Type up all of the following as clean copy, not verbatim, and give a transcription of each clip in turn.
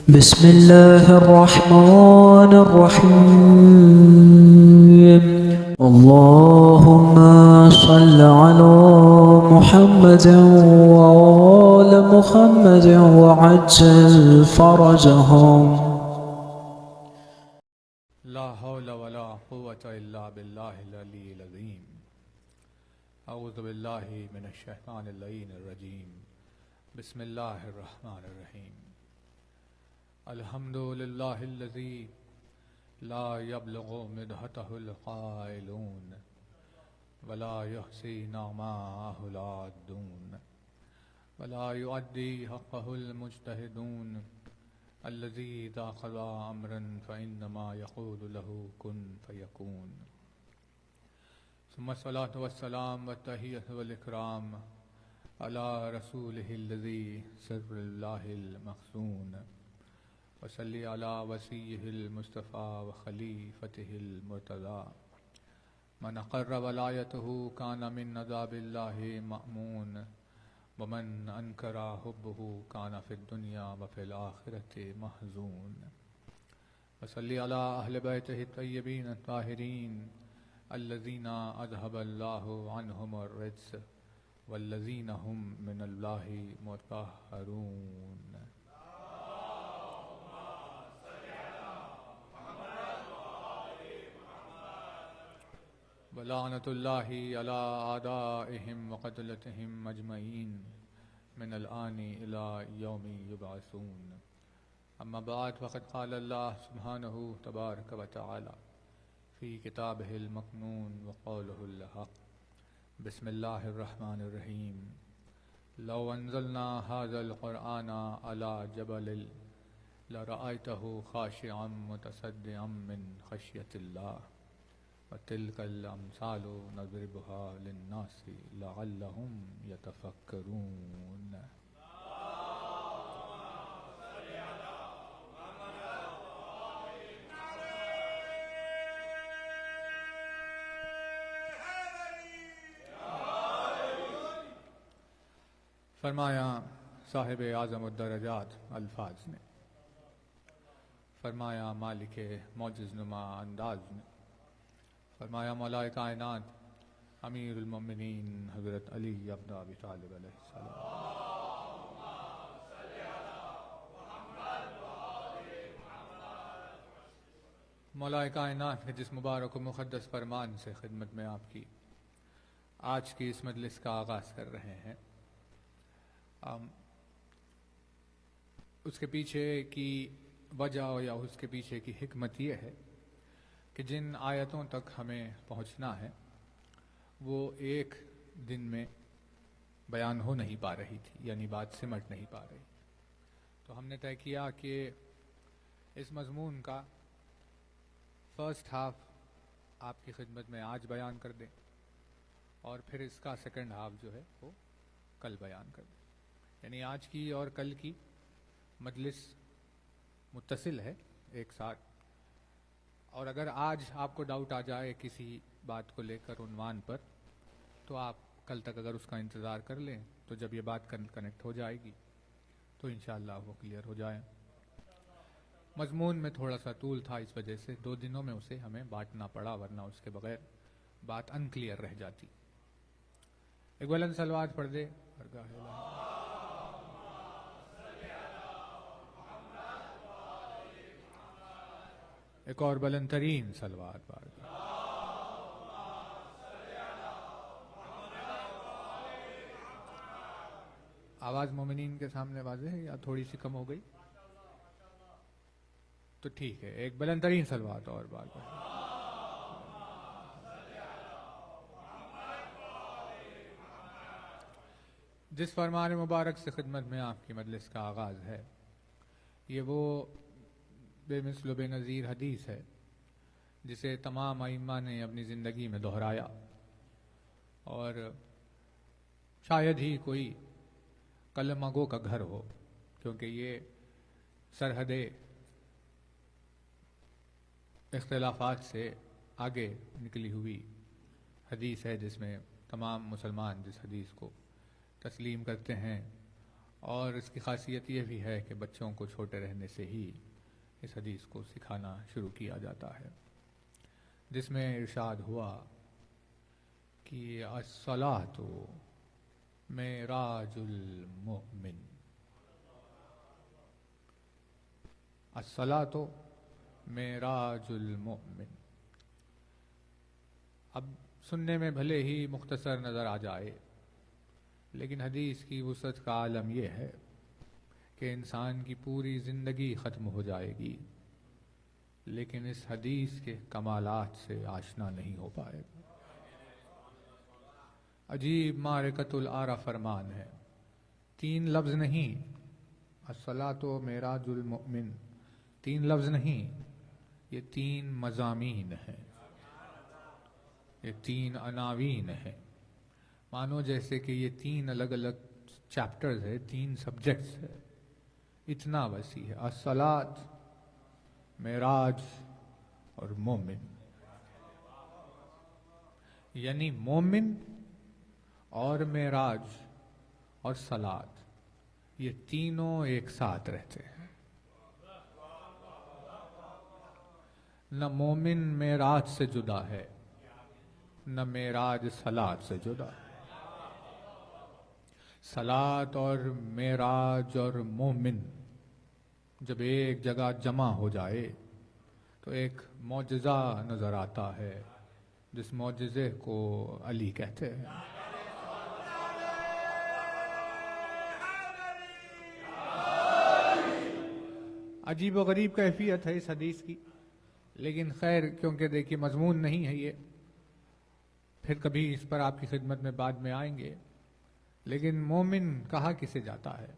بسم الله الرحمن الرحيم. اللهم صل على محمد وآل محمد وعجل فرجهم. لا حول ولا قوة إلا بالله العلي العظيم. أعوذ بالله من الشيطان اللعين الرجيم. بسم الله الرحمن الرحيم. الحمد لله الذي لا يبلغ مدحته القائلون ولا يحصي نعماءه العادون ولا يؤدي حقه المجتهدون الذي إذا قضى أمرا فإنما يقول له كن فيكون. ثم الصلاة والسلام والتحية والإكرام على رسوله الذي سر الله المخزون وصلی علی وصیہ المصطفى وخلیفته المرتضى من اقر ولایته کان من عذاب اللہ مأمون ومن انکر حبه کان فی الدنیا وفی الآخرة محزون وصلی علی اہل بیتہ الطیبین الطاہرین الذین اذهب اللہ عنہم الرجس والذین هم من اللہ مطہرون. ولعنة الله على أعدائهم وقتلتهم أجمعين من الآن إلى يوم يبعثون. أما بعد فقد قال الله سبحانه تبارك وتعالى في كتابه المكنون وقوله الحق. بسم الله الرحمن الرحيم. لو أنزلنا هذا القرآن على جبل لرأيته خاشعا متصدعا من خشية الله وتلك الأمثال نضربها للناس لعلهم يتفكرون. فرمایا صاحب اعظم الدرجات الفاظ نے، فرمایا مالک معجز نما انداز نے، فرمایا مولا کائنات امیر المومنین حضرت علی ابن ابی طالب علیہ السلام. مولا کائنات کے جس مبارک و مقدس فرمان سے خدمت میں آپ کی آج کی اس مجلس کا آغاز کر رہے ہیں، اس کے پیچھے کی وجہ یا اس کے پیچھے کی حکمت یہ ہے کہ جن آیتوں تک ہمیں پہنچنا ہے وہ ایک دن میں بیان ہو نہیں پا رہی تھی، یعنی بات سمٹ نہیں پا رہی. تو ہم نے طے کیا کہ اس مضمون کا فرسٹ ہاف آپ کی خدمت میں آج بیان کر دیں اور پھر اس کا سیکنڈ ہاف جو ہے وہ کل بیان کر دیں. یعنی آج کی اور کل کی مجلس متصل ہے ایک ساتھ، اور اگر آج آپ کو ڈاؤٹ آ جائے کسی بات کو لے کر عنوان پر تو آپ کل تک اگر اس کا انتظار کر لیں تو جب یہ بات کنیکٹ ہو جائے گی تو انشاءاللہ وہ کلیئر ہو جائے. مضمون میں تھوڑا سا طول تھا، اس وجہ سے 2 دنوں میں اسے ہمیں بانٹنا پڑا، ورنہ اس کے بغیر بات انکلیئر رہ جاتی. ایک بلند صلوات پڑھ دے. ایک اور بلند ترین صلوات پڑھ. آواز مومنین کے سامنے واضح ہے یا تھوڑی سی کم ہو گئی؟ تو ٹھیک ہے، ایک بلند ترین صلوات اور بار پڑھ. جس فرمان مبارک سے خدمت میں آپ کی مجلس کا آغاز ہے، یہ وہ بے مثل و بے نظیر حدیث ہے جسے تمام ائمہ نے اپنی زندگی میں دہرایا، اور شاید ہی کوئی قلم گو کا گھر ہو، کیونکہ یہ سرحد اختلافات سے آگے نکلی ہوئی حدیث ہے، جس میں تمام مسلمان جس حدیث کو تسلیم کرتے ہیں اور اس کی خاصیت یہ بھی ہے کہ بچوں کو چھوٹے رہنے سے ہی اس حدیث کو سکھانا شروع کیا جاتا ہے، جس میں ارشاد ہوا کہ الصلاۃ معراج المؤمن، الصلاۃ معراج المؤمن۔ اب سننے میں بھلے ہی مختصر نظر آ جائے، لیکن حدیث کی وسعت کا عالم یہ ہے کہ انسان کی پوری زندگی ختم ہو جائے گی لیکن اس حدیث کے کمالات سے آشنا نہیں ہو پائے گا۔ عجیب معرکۃ الآرا فرمان ہے، 3 لفظ نہیں، الصلاۃ معراج المؤمن، 3 لفظ نہیں، یہ 3 مضامین ہیں، یہ 3 عناوین ہیں، مانو جیسے کہ یہ 3 الگ الگ چیپٹرز ہیں، 3 سبجیکٹس ہیں، اتنا وسیع ہے۔ الصلاۃ، معراج اور مومن، یعنی مومن اور معراج اور صلاۃ، یہ تینوں ایک ساتھ رہتے ہیں۔ نہ مومن معراج سے جدا ہے، نہ معراج صلاۃ سے جدا ہے۔ صلاۃ اور معراج اور مومن جب ایک جگہ جمع ہو جائے تو ایک معجزہ نظر آتا ہے، جس معجزے کو علی کہتے ہیں۔ عجیب و غریب کیفیت ہے اس حدیث کی، لیکن خیر کیونکہ دیکھیے مضمون نہیں ہے یہ، پھر کبھی اس پر آپ کی خدمت میں بعد میں آئیں گے۔ لیکن مومن کہا کسے جاتا ہے؟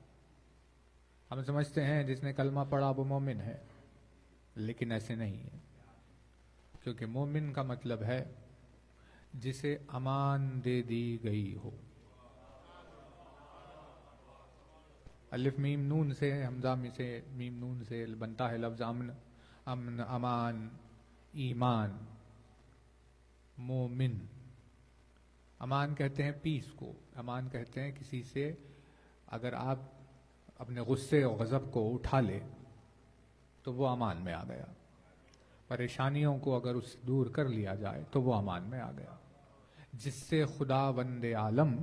ہم سمجھتے ہیں جس نے کلمہ پڑھا وہ مومن ہے، لیکن ایسے نہیں ہے، کیونکہ مومن کا مطلب ہے جسے امان دے دی گئی ہو۔ الف میم نون سے، حمزہ میں سے میم نون سے بنتا ہے لفظ امن، امن، امان، ایمان۔ مومن، امان کہتے ہیں پیس کو، امان کہتے ہیں کسی سے اگر آپ اپنے غصے اور غضب کو اٹھا لے تو وہ امان میں آ گیا، پریشانیوں کو اگر اس سے دور کر لیا جائے تو وہ امان میں آ گیا۔ جس سے خداوند عالم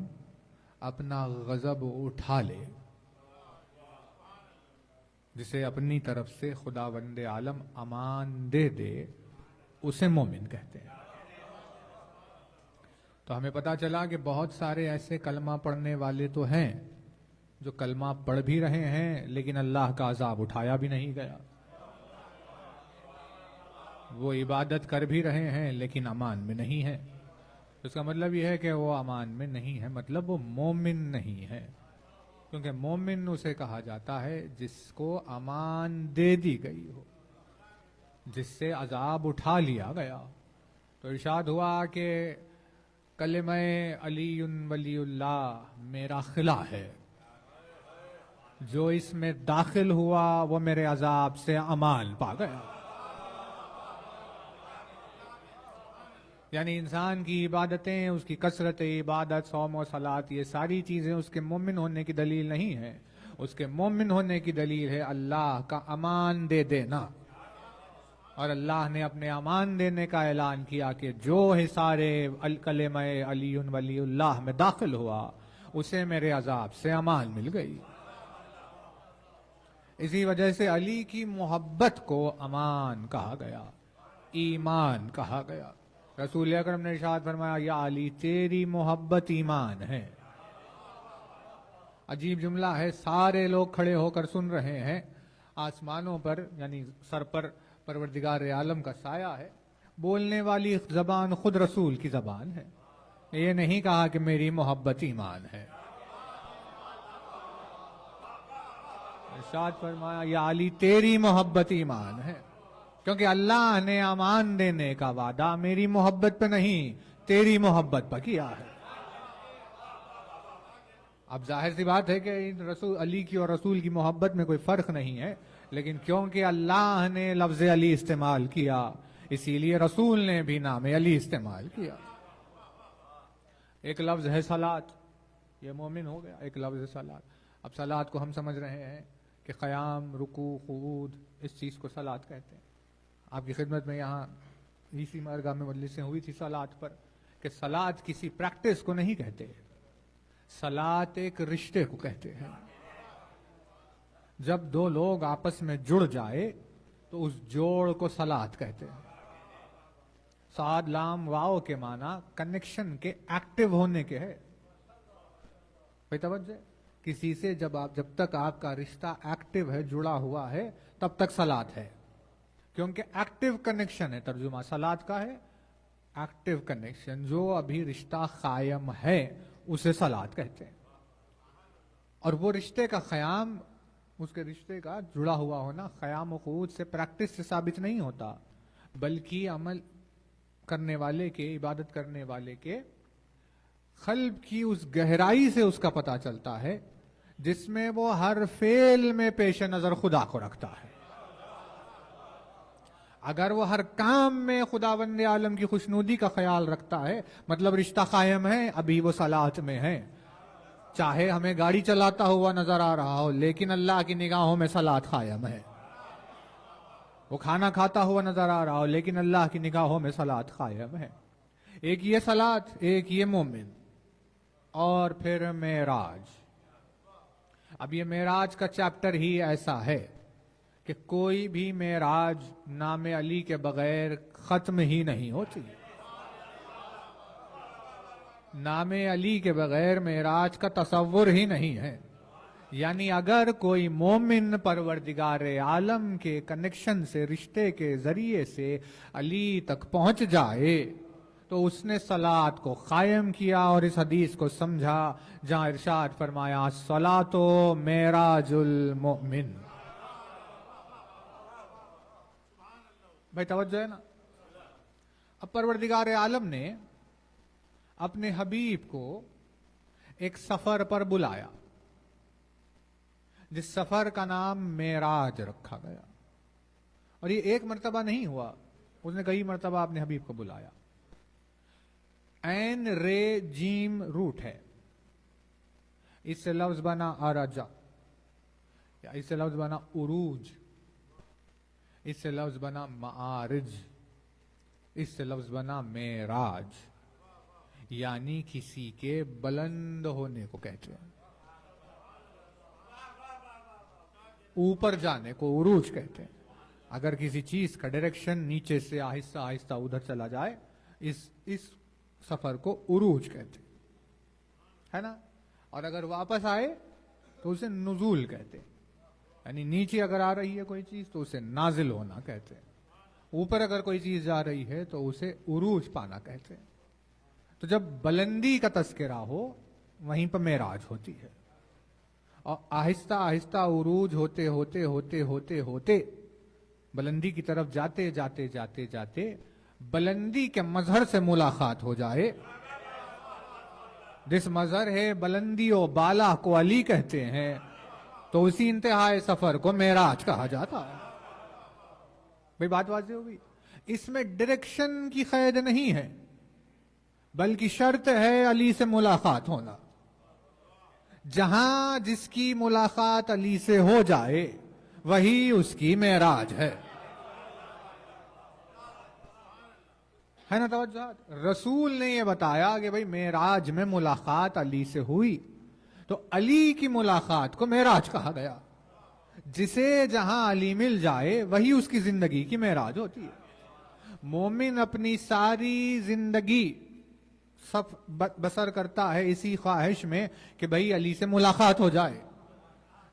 اپنا غضب اٹھا لے، جسے اپنی طرف سے خداوند عالم امان دے دے، اسے مومن کہتے ہیں۔ تو ہمیں پتا چلا کہ بہت سارے ایسے کلمہ پڑھنے والے تو ہیں جو کلمہ پڑھ بھی رہے ہیں لیکن اللہ کا عذاب اٹھایا بھی نہیں گیا، وہ عبادت کر بھی رہے ہیں لیکن امان میں نہیں ہے۔ اس کا مطلب یہ ہے کہ وہ امان میں نہیں ہے، مطلب وہ مومن نہیں ہے، کیونکہ مومن اسے کہا جاتا ہے جس کو امان دے دی گئی ہو، جس سے عذاب اٹھا لیا گیا۔ تو ارشاد ہوا کہ کلمہ علی ولی اللہ میرا خلا ہے، جو اس میں داخل ہوا وہ میرے عذاب سے امان پا گیا۔ یعنی انسان کی عبادتیں، اس کی کثرت عبادت، صوم و صلاۃ، یہ ساری چیزیں اس کے مومن ہونے کی دلیل نہیں ہے، اس کے مومن ہونے کی دلیل ہے اللہ کا امان دے دینا۔ اور اللہ نے اپنے امان دینے کا اعلان کیا کہ جو حصار کلمہ علی ولی اللہ میں داخل ہوا اسے میرے عذاب سے امان مل گئی۔ اسی وجہ سے علی کی محبت کو امان کہا گیا، ایمان کہا گیا۔ رسول اکرم نے ارشاد فرمایا یا علی تیری محبت ایمان ہے۔ عجیب جملہ ہے، سارے لوگ کھڑے ہو کر سن رہے ہیں، آسمانوں پر یعنی سر پر پروردگار عالم کا سایہ ہے، بولنے والی زبان خود رسول کی زبان ہے۔ یہ نہیں کہا کہ میری محبت ایمان ہے، ارشاد فرمایا یا علی تیری محبت ایمان ہے، کیونکہ اللہ نے امان دینے کا وعدہ میری محبت پہ نہیں تیری محبت پہ کیا ہے۔ اب ظاہر سی بات ہے کہ رسول علی کی اور رسول کی محبت میں کوئی فرق نہیں ہے، لیکن کیونکہ اللہ نے لفظ علی استعمال کیا اسی لیے رسول نے بھی نام علی استعمال کیا۔ ایک لفظ ہے صلاۃ، یہ مومن ہو گیا، ایک لفظ ہے صلاۃ۔ اب صلات کو ہم سمجھ رہے ہیں کہ قیام، رکوع، قعود، اس چیز کو صلات کہتے ہیں. آپ کی خدمت میں یہاں اسی مرگاہ میں مجلسیں ہوئی تھی صلات پر کہ صلات کسی پریکٹس کو نہیں کہتے، صلات ایک رشتے کو کہتے ہیں. جب دو لوگ آپس میں جڑ جائے تو اس جوڑ کو صلات کہتے ہیں. صاد لام واو کے معنی کنیکشن کے ایکٹیو ہونے کے ہے. بھائی توجہ، کسی سے جب تک آپ کا رشتہ ایکٹیو ہے، جڑا ہوا ہے، تب تک صلات ہے، کیونکہ ایکٹیو کنیکشن ہے. ترجمہ صلات کا ہے ایکٹیو کنیکشن. جو ابھی رشتہ قائم ہے اسے صلات کہتے ہیں. اور وہ رشتے کا قیام، اس کے رشتے کا جڑا ہوا ہونا قیام و قعود سے، پریکٹس سے ثابت نہیں ہوتا، بلکہ عمل کرنے والے کے، عبادت کرنے والے کے قلب کی اس گہرائی سے اس کا پتہ چلتا ہے جس میں وہ ہر فعل میں پیش نظر خدا کو رکھتا ہے. اگر وہ ہر کام میں خداوند عالم کی خوشنودی کا خیال رکھتا ہے، مطلب رشتہ قائم ہے، ابھی وہ صلات میں ہے. چاہے ہمیں گاڑی چلاتا ہوا نظر آ رہا ہو، لیکن اللہ کی نگاہوں میں صلات قائم ہے. وہ کھانا کھاتا ہوا نظر آ رہا ہو، لیکن اللہ کی نگاہوں میں صلات قائم ہے. ایک یہ صلات، ایک یہ مومن. اور پھر معراج. اب یہ معراج کا چیپٹر ہی ایسا ہے کہ کوئی بھی معراج نام علی کے بغیر ختم ہی نہیں ہوتی. نام علی کے بغیر معراج کا تصور ہی نہیں ہے. یعنی اگر کوئی مومن پروردگار عالم کے کنیکشن سے، رشتے کے ذریعے سے علی تک پہنچ جائے تو اس نے صلات کو قائم کیا. اور اس حدیث کو سمجھا جہاں ارشاد فرمایا الصلاۃ معراج المؤمن. بھائی توجہ ہے نا. اب پروردگار عالم نے اپنے حبیب کو ایک سفر پر بلایا جس سفر کا نام معراج رکھا گیا. اور یہ ایک مرتبہ نہیں ہوا، اس نے کئی مرتبہ اپنے حبیب کو بلایا. عین رے جیم روٹ ہے، اس سے لفظ بنا ارجا، یا اس سے لفظ بنا عروج، اس سے لفظ بنا معارج، اس سے لفظ بنا معراج. یعنی کسی کے بلند ہونے کو کہتے ہیں، اوپر جانے کو عروج کہتے ہیں. اگر کسی چیز کا ڈائریکشن نیچے سے آہستہ آہستہ ادھر چلا جائے، اس سفر کو عروج کہتے ہے نا. اور اگر واپس آئے تو اسے نزول کہتے ہیں. یعنی نیچے اگر آ رہی ہے کوئی چیز تو اسے نازل ہونا کہتے ہیں، اوپر اگر کوئی چیز جا رہی ہے تو اسے عروج پانا کہتے ہیں. تو جب بلندی کا تذکرہ ہو وہیں پر معراج ہوتی ہے. اور آہستہ آہستہ عروج ہوتے ہوتے ہوتے ہوتے ہوتے بلندی کی طرف جاتے جاتے جاتے جاتے بلندی کے مظہر سے ملاقات ہو جائے. جس مظہر ہے بلندی و بالا کو علی کہتے ہیں، تو اسی انتہائی سفر کو معراج کہا جاتا ہے. بھئی بات واضح ہوگی. اس میں ڈائریکشن کی قید نہیں ہے، بلکہ شرط ہے علی سے ملاقات ہونا. جہاں جس کی ملاقات علی سے ہو جائے وہی اس کی معراج ہے نا توجہ. رسول نے یہ بتایا کہ بھئی معراج میں ملاقات علی سے ہوئی تو علی کی ملاقات کو معراج کہا گیا. جسے جہاں علی مل جائے وہی اس کی زندگی کی معراج ہوتی ہے. مومن اپنی ساری زندگی سب بسر کرتا ہے اسی خواہش میں کہ بھئی علی سے ملاقات ہو جائے.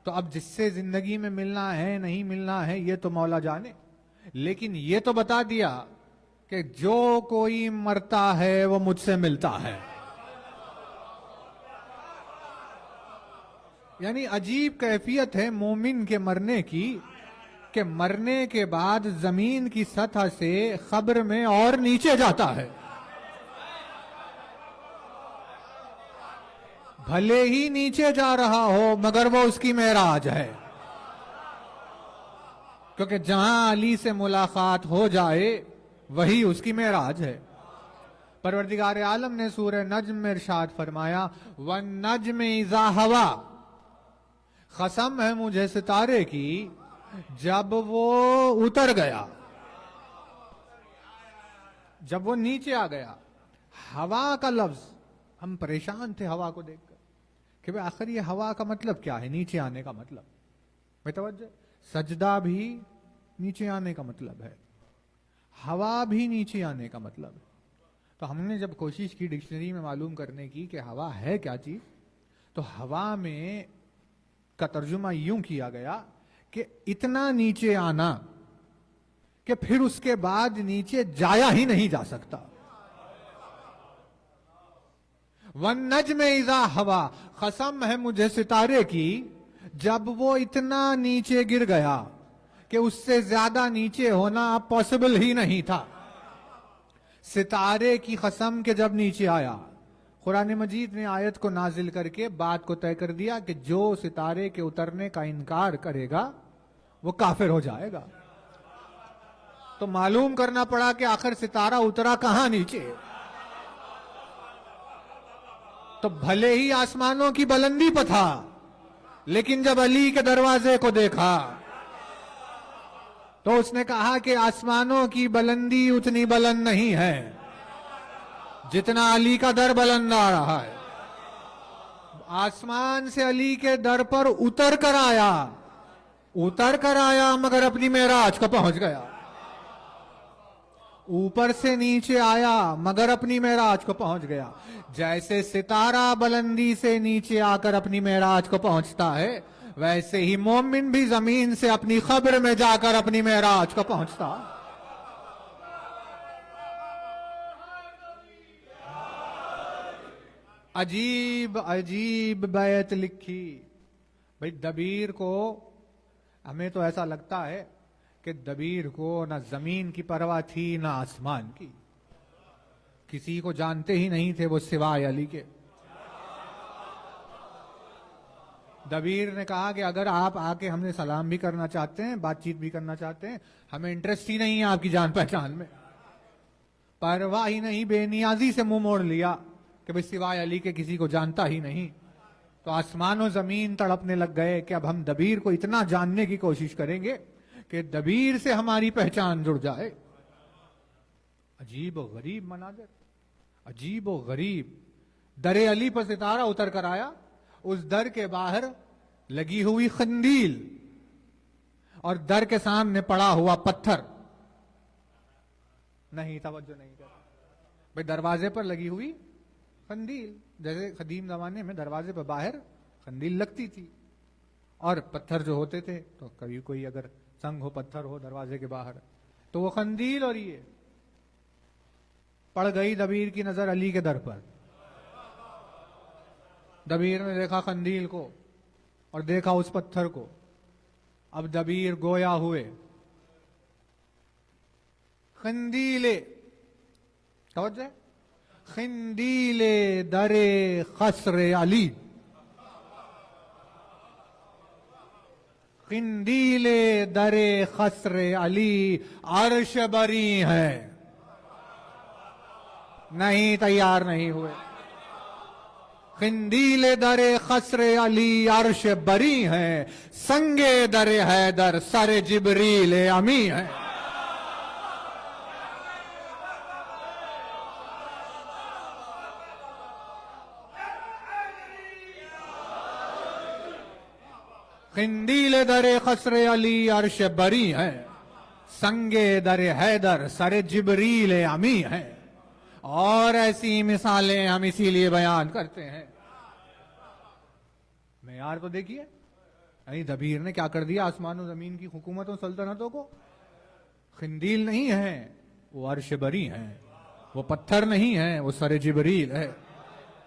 تو اب جس سے زندگی میں ملنا ہے نہیں ملنا ہے یہ تو مولا جانے، لیکن یہ تو بتا دیا کہ جو کوئی مرتا ہے وہ مجھ سے ملتا ہے. یعنی عجیب کیفیت ہے مومن کے مرنے کی کہ مرنے کے بعد زمین کی سطح سے قبر میں اور نیچے جاتا ہے. بھلے ہی نیچے جا رہا ہو مگر وہ اس کی معراج ہے، کیونکہ جہاں علی سے ملاقات ہو جائے وہی اس کی معراج ہے. پروردگار عالم نے سورہ نجم میں ارشاد فرمایا وَالنَّجْمِ إِذَا هَوَى، قسم ہے مجھے ستارے کی جب وہ اتر گیا، جب وہ نیچے آ گیا. ہوا کا لفظ، ہم پریشان تھے ہوا کو دیکھ کر کہ بھئی آخر یہ ہوا کا مطلب کیا ہے، نیچے آنے کا مطلب. میں توجہ، سجدہ بھی نیچے آنے کا مطلب ہے، ہوا بھی نیچے آنے کا مطلب ہے. تو ہم نے جب کوشش کی ڈکشنری میں معلوم کرنے کی کہ ہوا ہے کیا چیز، تو ہوا میں کا ترجمہ یوں کیا گیا کہ اتنا نیچے آنا کہ پھر اس کے بعد نیچے جایا ہی نہیں جا سکتا. وَالنَّجْمِ اِذَا ہوا، قسم ہے مجھے ستارے کی جب وہ اتنا نیچے گر گیا کہ اس سے زیادہ نیچے ہونا اب پاسبل ہی نہیں تھا. ستارے کی قسم کہ جب نیچے آیا، قرآن مجید نے آیت کو نازل کر کے بات کو طے کر دیا کہ جو ستارے کے اترنے کا انکار کرے گا وہ کافر ہو جائے گا. تو معلوم کرنا پڑا کہ آخر ستارہ اترا کہاں نیچے. تو بھلے ہی آسمانوں کی بلندی پہ تھا، لیکن جب علی کے دروازے کو دیکھا تو اس نے کہا کہ آسمانوں کی بلندی اتنی بلند نہیں ہے جتنا علی کا در بلند آ رہا ہے. آسمان سے علی کے در پر اتر کر آیا مگر اپنی معراج کو پہنچ گیا. اوپر سے نیچے آیا مگر اپنی معراج کو پہنچ گیا. جیسے ستارہ بلندی سے نیچے آ کر اپنی معراج کو پہنچتا ہے، ویسے ہی مومن بھی زمین سے اپنی قبر میں جا کر اپنی معراج کو پہنچتا. عجیب عجیب بیت لکھی. بھئی دبیر کو، ہمیں تو ایسا لگتا ہے کہ دبیر کو نہ زمین کی پرواہ تھی نہ آسمان کی، کسی کو جانتے ہی نہیں تھے وہ سوائے علی کے. دبیر نے کہا کہ اگر آپ آ کے ہم نے سلام بھی کرنا چاہتے ہیں، بات چیت بھی کرنا چاہتے ہیں، ہمیں انٹرسٹ ہی نہیں ہے آپ کی جان پہچان میں. پرواہ ہی نہیں، بے نیازی سے منہ موڑ لیا کہ بھئی سوائے علی کے کسی کو جانتا ہی نہیں. تو آسمان و زمین تڑپنے لگ گئے کہ اب ہم دبیر کو اتنا جاننے کی کوشش کریں گے کہ دبیر سے ہماری پہچان جڑ جائے. عجیب و غریب مناظر، عجیب و غریب. در علی پر ستارہ اتر کر آیا، اس در کے باہر لگی ہوئی قندیل اور در کے سامنے پڑا ہوا پتھر. نہیں، توجہ نہیں کر بھئی دروازے پر لگی ہوئی قندیل، جیسے قدیم زمانے میں دروازے پر باہر قندیل لگتی تھی، اور پتھر جو ہوتے تھے تو کبھی کوئی اگر سنگ ہو، پتھر ہو دروازے کے باہر، تو وہ قندیل. اور یہ پڑ گئی دبیر کی نظر علی کے در پر. دبیر نے دیکھا قندیل کو اور دیکھا اس پتھر کو. اب دبیر گویا ہوئے. قندیل، توجہ، قندیل در قصر علی، قندیل در قصر علی عرش بری ہے. نہیں، تیار نہیں ہوئے. قندیل در قصر علی عرش بری ہے، سنگ در حیدر سر جبریل امی ہے. قندیل در قصر علی عرش بری ہے، سنگ در حیدر سر جبریل امی ہے. اور ایسی مثالیں ہم اسی لیے بیان کرتے ہیں. معیار تو دیکھیے، یعنی دبیر نے کیا کر دیا آسمان و زمین کی حکومتوں سلطنتوں کو. قندیل نہیں ہے، وہ عرش بری ہیں. وہ پتھر نہیں ہے، وہ سر جبریل ہے.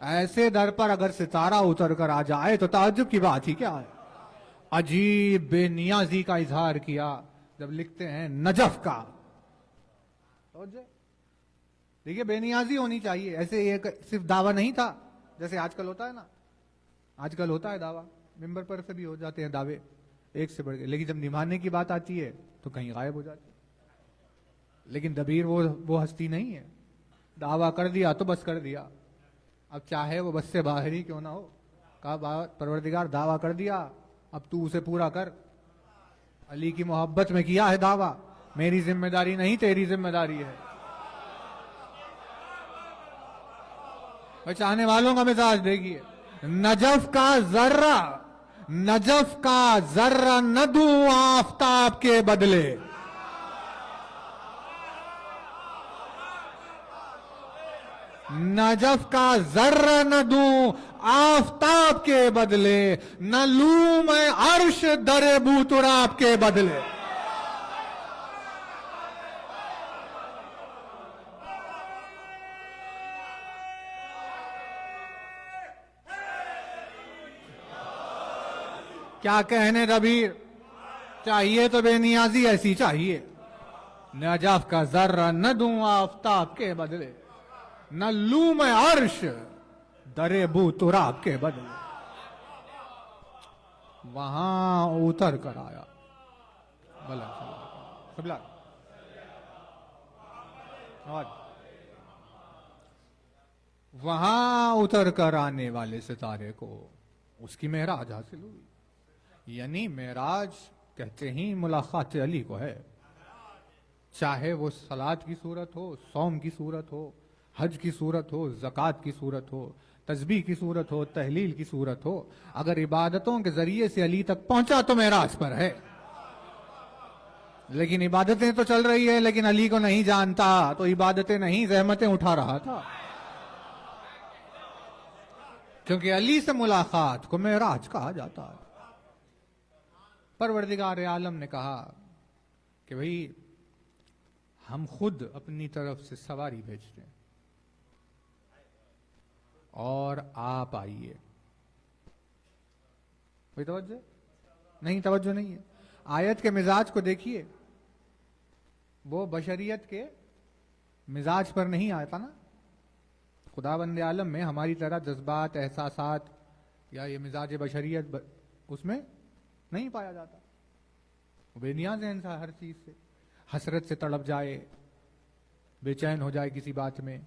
ایسے در پر اگر ستارہ اتر کر آ جائے تو تعجب کی بات ہی کیا ہے. عجیب بے نیازی کا اظہار کیا جب لکھتے ہیں نجف کا. دیکھیے بے نیازی ہونی چاہیے. ایسے یہ صرف دعویٰ نہیں تھا جیسے آج کل ہوتا ہے نا، آج کل ہوتا ہے دعویٰ، ممبر پر سے بھی ہو جاتے ہیں دعوے ایک سے بڑھ کے، لیکن جب نبھانے کی بات آتی ہے تو کہیں غائب ہو جاتی ہے. لیکن دبیر وہ ہستی نہیں ہے. دعویٰ کر دیا تو بس کر دیا. اب چاہے وہ بس سے باہر ہی کیوں نہ ہو، کہا پروردگار دعویٰ کر دیا اب تو اسے پورا کر. علی کی محبت میں کیا ہے دعویٰ, میری ذمہ داری نہیں تیری ذمہ داری ہے. چاہنے والوں کا مزاج دیکھیے. نجف کا ذرہ نہ دوں آفتاب کے بدلے. نجف کا ذرہ نہ دوں آفتاب کے بدلے, نہ لوں میں عرش در بوتراب کے بدلے. کیا کہنے دبیر, چاہیے تو بے نیازی ایسی چاہیے. نجف کا ذرہ نہ دوں آفتاب کے بدلے, نہ لوں میں عرش در بو تراب کے بدلے. وہاں اتر کر آیا بلا وہاں اتر کر آنے والے ستارے کو اس کی معراج حاصل ہوئی. یعنی معراج کہتے ہی ملاقات علی کو ہے. چاہے وہ صلاۃ کی صورت ہو, صوم کی صورت ہو, حج کی صورت ہو, زکوٰۃ کی صورت ہو, تسبیح کی صورت ہو, تحلیل کی صورت ہو, اگر عبادتوں کے ذریعے سے علی تک پہنچا تو معراج پر ہے. لیکن عبادتیں تو چل رہی ہے, لیکن علی کو نہیں جانتا تو عبادتیں نہیں, زحمتیں اٹھا رہا تھا. کیونکہ علی سے ملاقات کو معراج کہا جاتا ہے. پروردگار عالم نے کہا کہ بھئی ہم خود اپنی طرف سے سواری بھیجتے ہیں اور آپ آئیے. کوئی توجہ نہیں؟ توجہ نہیں ہے. آیت کے مزاج کو دیکھیے, وہ بشریت کے مزاج پر نہیں آتا نا. خداوند عالم میں ہماری طرح جذبات, احساسات یا یہ مزاج بشریت اس میں نہیں پایا جاتا. بے نیاز ہے انسان ہر چیز سے, حسرت سے تڑپ جائے, بے چین ہو جائے کسی بات میں,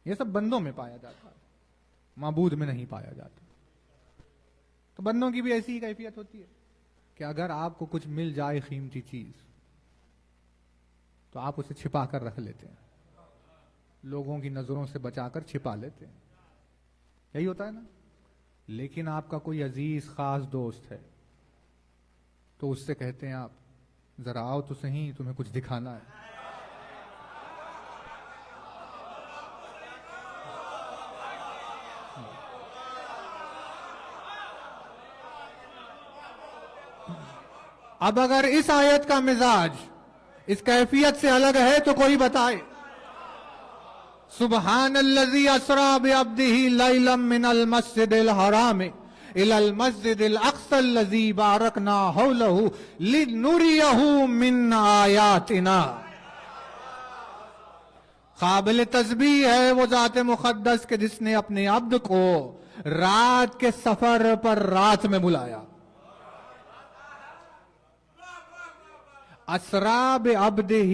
یہ سب بندوں میں پایا جاتا ہے, معبود میں نہیں پایا جاتا. تو بندوں کی بھی ایسی ہی کیفیت ہوتی ہے کہ اگر آپ کو کچھ مل جائے قیمتی چیز تو آپ اسے چھپا کر رکھ لیتے ہیں, لوگوں کی نظروں سے بچا کر چھپا لیتے ہیں. یہی ہوتا ہے نا. لیکن آپ کا کوئی عزیز خاص دوست ہے تو اس سے کہتے ہیں آپ ذرا آؤ تو صحیح, تمہیں کچھ دکھانا ہے. اب اگر اس آیت کا مزاج اس کیفیت سے الگ ہے تو کوئی بتائے. سبحان الذی اسری بعبدہ لیلا من المسجد الحرام الى المسجد الاقصى الذي باركنا حوله لنريه من آیاتنا. قابل تسبیح ہے وہ ذات مقدس کے جس نے اپنے عبد کو رات کے سفر پر رات میں بلایا. اسرا بعبدہ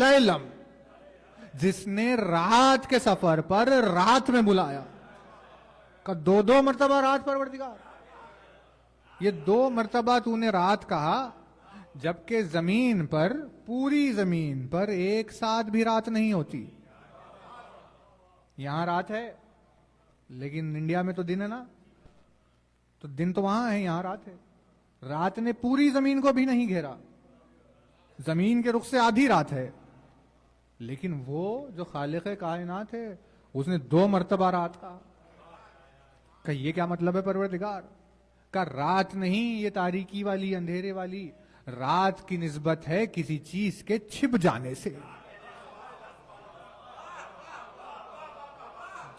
لیلا, جس نے رات کے سفر پر رات میں بلایا. کہ دو مرتبہ رات پروردگار, یہ 2 مرتبہ تو نے رات کہا, جبکہ زمین پر, پوری زمین پر ایک ساتھ بھی رات نہیں ہوتی. یہاں رات ہے لیکن انڈیا میں تو دن ہے نا, تو دن تو وہاں ہے, یہاں رات ہے. رات نے پوری زمین کو بھی نہیں گھیرا, زمین کے رخ سے آدھی رات ہے. لیکن وہ جو خالق کائنات ہے اس نے 2 مرتبہ رات کہا. کہ یہ کیا مطلب ہے پروردگار کا؟ رات نہیں یہ تاریکی والی, اندھیرے والی, رات کی نسبت ہے کسی چیز کے چھپ جانے سے.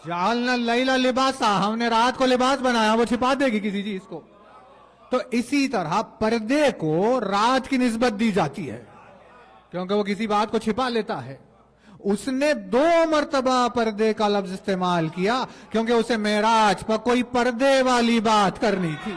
جعلنا اللیل لباسا, ہم نے رات کو لباس بنایا, وہ چھپا دے گی کسی چیز کو. تو اسی طرح پردے کو رات کی نسبت دی جاتی ہے کیونکہ وہ کسی بات کو چھپا لیتا ہے. اس نے 2 مرتبہ پردے کا لفظ استعمال کیا کیونکہ اسے معراج پر کوئی پردے والی بات کرنی تھی.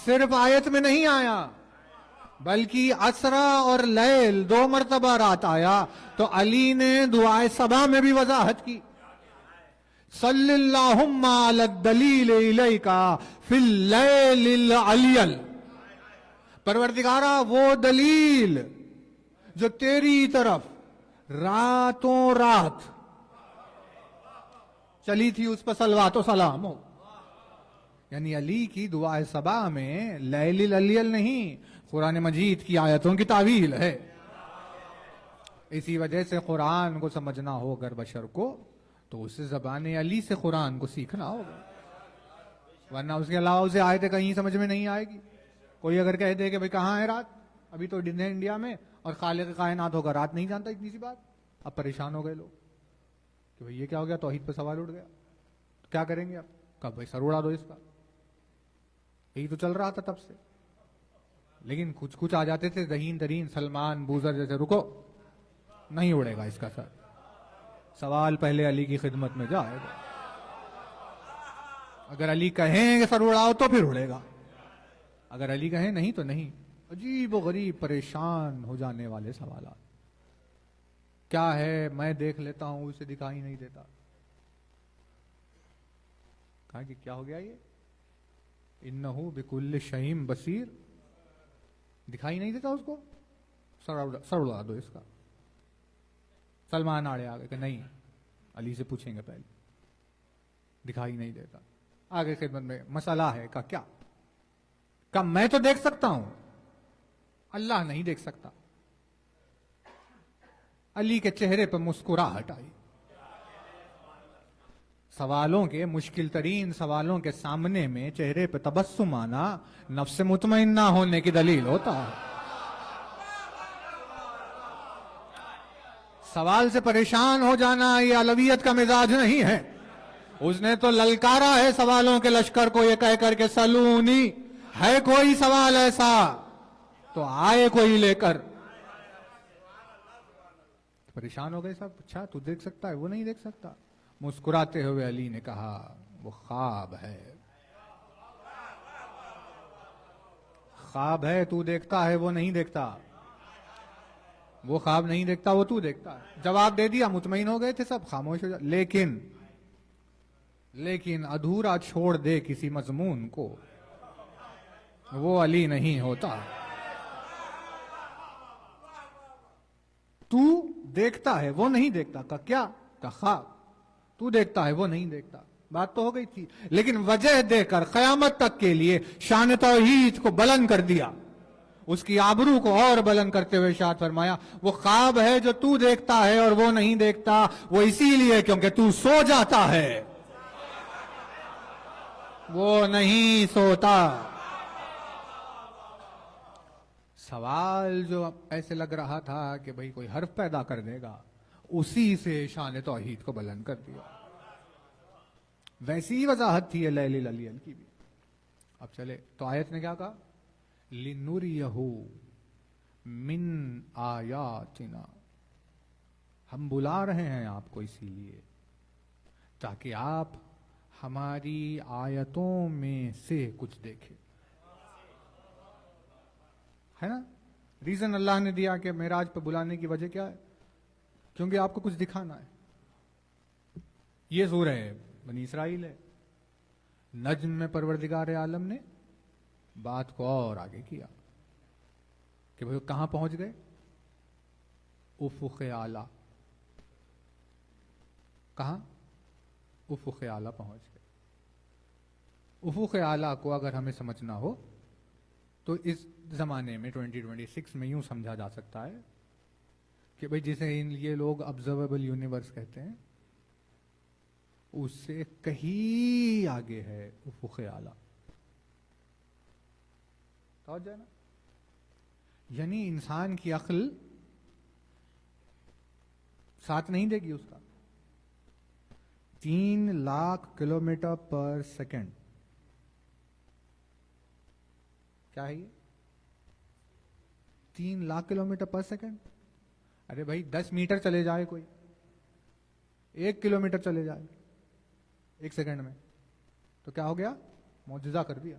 صرف آیت میں نہیں آیا بلکہ اسرا اور لیل 2 مرتبہ رات آیا تو علی نے دعائے صبا میں بھی وضاحت کی. صلی اللہم علی الدلیل الیکا فی اللیل العلیل. پروردگارہ وہ دلیل جو تیری طرف راتوں رات چلی تھی اس پر صلوات و سلام ہو. یعنی علی کی دعائے صبا میں لیل الالیل نہیں، قرآن مجید کی آیتوں کی تعویل ہے. اسی وجہ سے قرآن کو سمجھنا ہو اگر بشر کو تو اس زبان علی سے قرآن کو سیکھنا ہوگا، ورنہ اس کے علاوہ اسے آیتیں کہیں سمجھ میں نہیں آئے گی. کوئی اگر کہہ دے کہ بھئی کہاں ہے رات، ابھی تو انڈیا میں اور خالق کائنات ہوگا رات نہیں جانتا، اتنی سی بات. اب پریشان ہو گئے لوگ کہ بھئی یہ کیا ہو گیا، توحید پہ سوال اٹھ گیا، تو کیا کریں گے اب؟ کب بھئی سر اڑا دو اس کا. یہی تو چل رہا تھا تب سے. لیکن کچھ آ جاتے تھے ذہین ترین سلمان بوزر جیسے، رکو نہیں اڑے گا اس کا سر، سوال پہلے علی کی خدمت میں جائے گا. اگر علی کہیں کہ سر اڑاؤ تو پھر اڑے گا، اگر علی کہیں نہیں تو نہیں. عجیب و غریب پریشان ہو جانے والے سوالات. کیا ہے میں دیکھ لیتا ہوں اسے دکھائی نہیں دیتا. کہا کہ کیا ہو گیا یہ؟ انہو بکل شیء بصیر. دکھائی نہیں دیتا اس کو، سر اڑا دو اس کا. سلمان آڑے آگے کہ نہیں، علی سے پوچھیں گے پہلے، دکھائی نہیں دیتا. آگے خدمت میں مسئلہ ہے کہ کیا؟ کہ میں تو دیکھ سکتا ہوں، اللہ نہیں دیکھ سکتا. علی کے چہرے پر مسکراہٹ آئی. سوالوں کے مشکل ترین سوالوں کے سامنے میں چہرے پہ تبسم آنا نفس مطمئنہ ہونے کی دلیل ہوتا ہے. سوال سے پریشان ہو جانا یہ علویت کا مزاج نہیں ہے. اس نے تو للکارا ہے سوالوں کے لشکر کو یہ کہہ کر کے سلونی، ہے کوئی سوال ایسا تو آئے کوئی لے کر. پریشان ہو گئے سب. اچھا تو دیکھ سکتا ہے، وہ نہیں دیکھ سکتا. مسکراتے ہوئے علی نے کہا وہ خواب ہے. خواب ہے، تو دیکھتا ہے وہ نہیں دیکھتا. وہ خواب نہیں دیکھتا، وہ تو دیکھتا ہے. جواب دے دیا، مطمئن ہو گئے تھے سب، خاموش ہو جائے. لیکن ادھورا چھوڑ دے کسی مضمون کو وہ علی نہیں ہوتا. تو دیکھتا ہے وہ نہیں دیکھتا. کا کیا؟ کا خواب. تو دیکھتا ہے وہ نہیں دیکھتا. بات تو ہو گئی تھی، لیکن وجہ دے کر قیامت تک کے لیے شان توحید کو بلند کر دیا، اس کی آبرو کو اور بلند کرتے ہوئے ارشاد فرمایا وہ خواب ہے جو تو دیکھتا ہے اور وہ نہیں دیکھتا، وہ اسی لیے کیونکہ تو سو جاتا ہے، وہ نہیں سوتا. سوال جو ایسے لگ رہا تھا کہ بھئی کوئی حرف پیدا کر دے گا، اسی سے شان توحید کو بلند کر دیا. ویسی ہی وضاحت تھی لیل الالیل کی بھی. اب چلے تو آیت نے کیا کہا؟ لِنُرِيَهُ مِنْ آیاتنا. ہم بلا رہے ہیں آپ کو اسی لیے تاکہ آپ ہماری آیتوں میں سے کچھ دیکھیں. ہے نا ریزن اللہ نے دیا کہ معراج پہ بلانے کی وجہ کیا ہے؟ کیونکہ آپ کو کچھ دکھانا ہے. یہ سورہ بنی اسرائیل ہے. نجم میں پروردگار عالم نے بات کو اور آگے کیا کہ بھئی کہاں پہنچ گئے؟ افق اعلیٰ. کہاں؟ افق اعلیٰ پہنچ گئے. افق اعلیٰ کو اگر ہمیں سمجھنا ہو تو اس زمانے میں 2026 میں یوں سمجھا جا سکتا ہے کہ بھئی جسے یہ لوگ آبزرویبل یونیورس کہتے ہیں، اس سے کہیں آگے ہے افق اعلیٰ. سمجھ جائے نا؟ یعنی انسان کی عقل ساتھ نہیں دے گی اس کا. 3 لاکھ کلومیٹر پر سیکنڈ. کیا ہے یہ؟ 3 لاکھ کلومیٹر پر سیکنڈ. ارے بھائی 10 میٹر چلے جائے کوئی، 1 کلومیٹر چلے جائے 1 سیکنڈ میں، تو کیا ہو گیا؟ معجزہ کر دیا.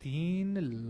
3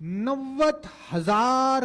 90,000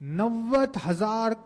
90,000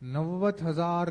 90,000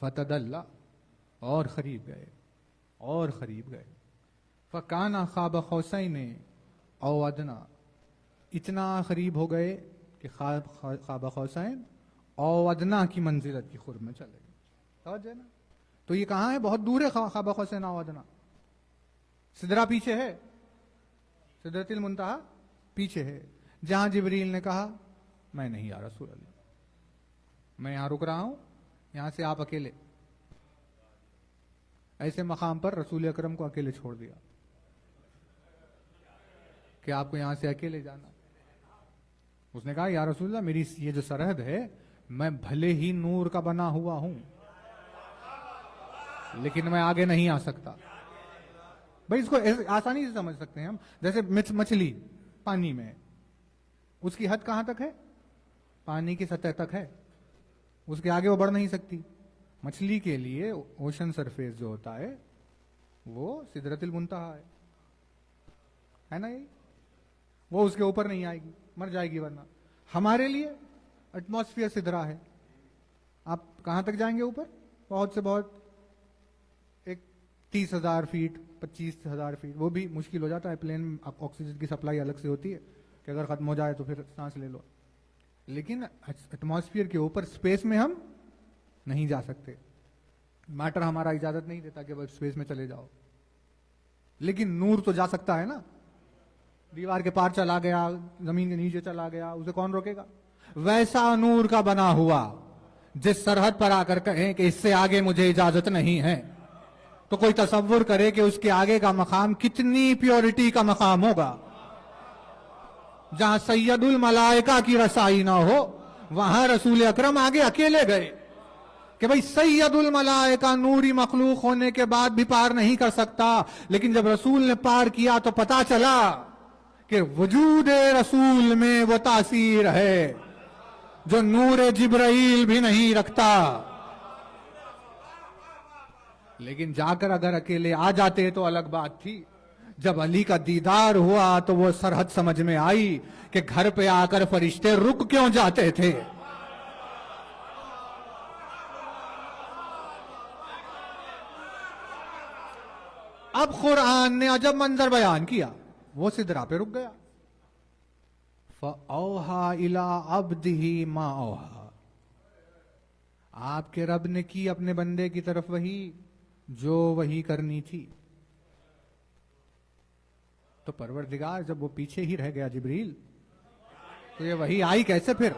فتدلّا، اور قریب گئے، اور قریب گئے، فکانا قاب قوسین او ادنا، اتنا قریب ہو گئے کہ قاب قوسین او ادنا کی منزلت کی قرب میں چلے گئے. توجہ نا، تو یہ کہاں ہے؟ بہت دور ہے قاب قوسین او ادنا. سدرہ پیچھے ہے، سدرۃ المنتہا پیچھے ہے، جہاں جبریل نے کہا میں نہیں یا رسول اللہ، میں یہاں رک رہا ہوں، یہاں سے آپ اکیلے. ایسے مقام پر رسول اکرم کو اکیلے چھوڑ دیا کہ آپ کو یہاں سے اکیلے جانا. اس نے کہا یا رسول اللہ، میری یہ جو سرحد ہے، میں بھلے ہی نور کا بنا ہوا ہوں لیکن میں آگے نہیں آ سکتا. بھائی اس کو آسانی سے سمجھ سکتے ہیں ہم، جیسے مچھلی پانی میں، اس کی حد کہاں تک ہے؟ پانی کی سطح تک ہے، اس کے آگے وہ بڑھ نہیں سکتی. مچھلی کے لیے اوشن سرفیس جو ہوتا ہے وہ سدرۃ المنتہا ہے نا، یہی وہ اس کے اوپر نہیں آئے گی، مر جائے گی ورنہ. ہمارے لیے ایٹماسفیئر سدرا ہے. آپ کہاں تک جائیں گے اوپر؟ بہت سے بہت 30,000 فیٹ، 25,000 فیٹ، وہ بھی مشکل ہو جاتا ہے. پلین میں آکسیجن کی سپلائی الگ سے ہوتی ہے کہ اگر ختم ہو جائے تو پھر سانس لے لو. لیکن ایٹماسفیئر کے اوپر اسپیس میں ہم نہیں جا سکتے، میٹر ہمارا اجازت نہیں دیتا کہ وہ اسپیس میں چلے جاؤ. لیکن نور تو جا سکتا ہے نا، دیوار کے پار چلا گیا، زمین کے نیچے چلا گیا، اسے کون روکے گا؟ ویسا نور کا بنا ہوا جس سرحد پر آ کر کہیں کہ اس سے آگے مجھے اجازت نہیں ہے، تو کوئی تصور کرے کہ اس کے آگے کا مقام کتنی پیورٹی کا مقام ہوگا. جہاں سید الملائکہ کی رسائی نہ ہو وہاں رسول اکرم آگے اکیلے گئے کہ بھئی سید الملائکہ نوری مخلوق ہونے کے بعد بھی پار نہیں کر سکتا. لیکن جب رسول نے پار کیا تو پتا چلا کہ وجود رسول میں وہ تاثیر ہے جو نور جبرائیل بھی نہیں رکھتا. لیکن جا کر اگر اکیلے آ جاتے تو الگ بات تھی. جب علی کا دیدار ہوا تو وہ سرحد سمجھ میں آئی کہ گھر پہ آ کر فرشتے رک کیوں جاتے تھے. اب قرآن نے عجب منظر بیان کیا، وہ سدرا پہ رک گیا. فَأَوْحَا إِلَىٰ عَبْدِهِ مَا أَوْحَا، آپ کے رب نے کی اپنے بندے کی طرف وہی جو وہی کرنی تھی. تو پروردگار جب وہ پیچھے ہی رہ گیا جبریل، تو یہ وہی آئی کیسے پھر؟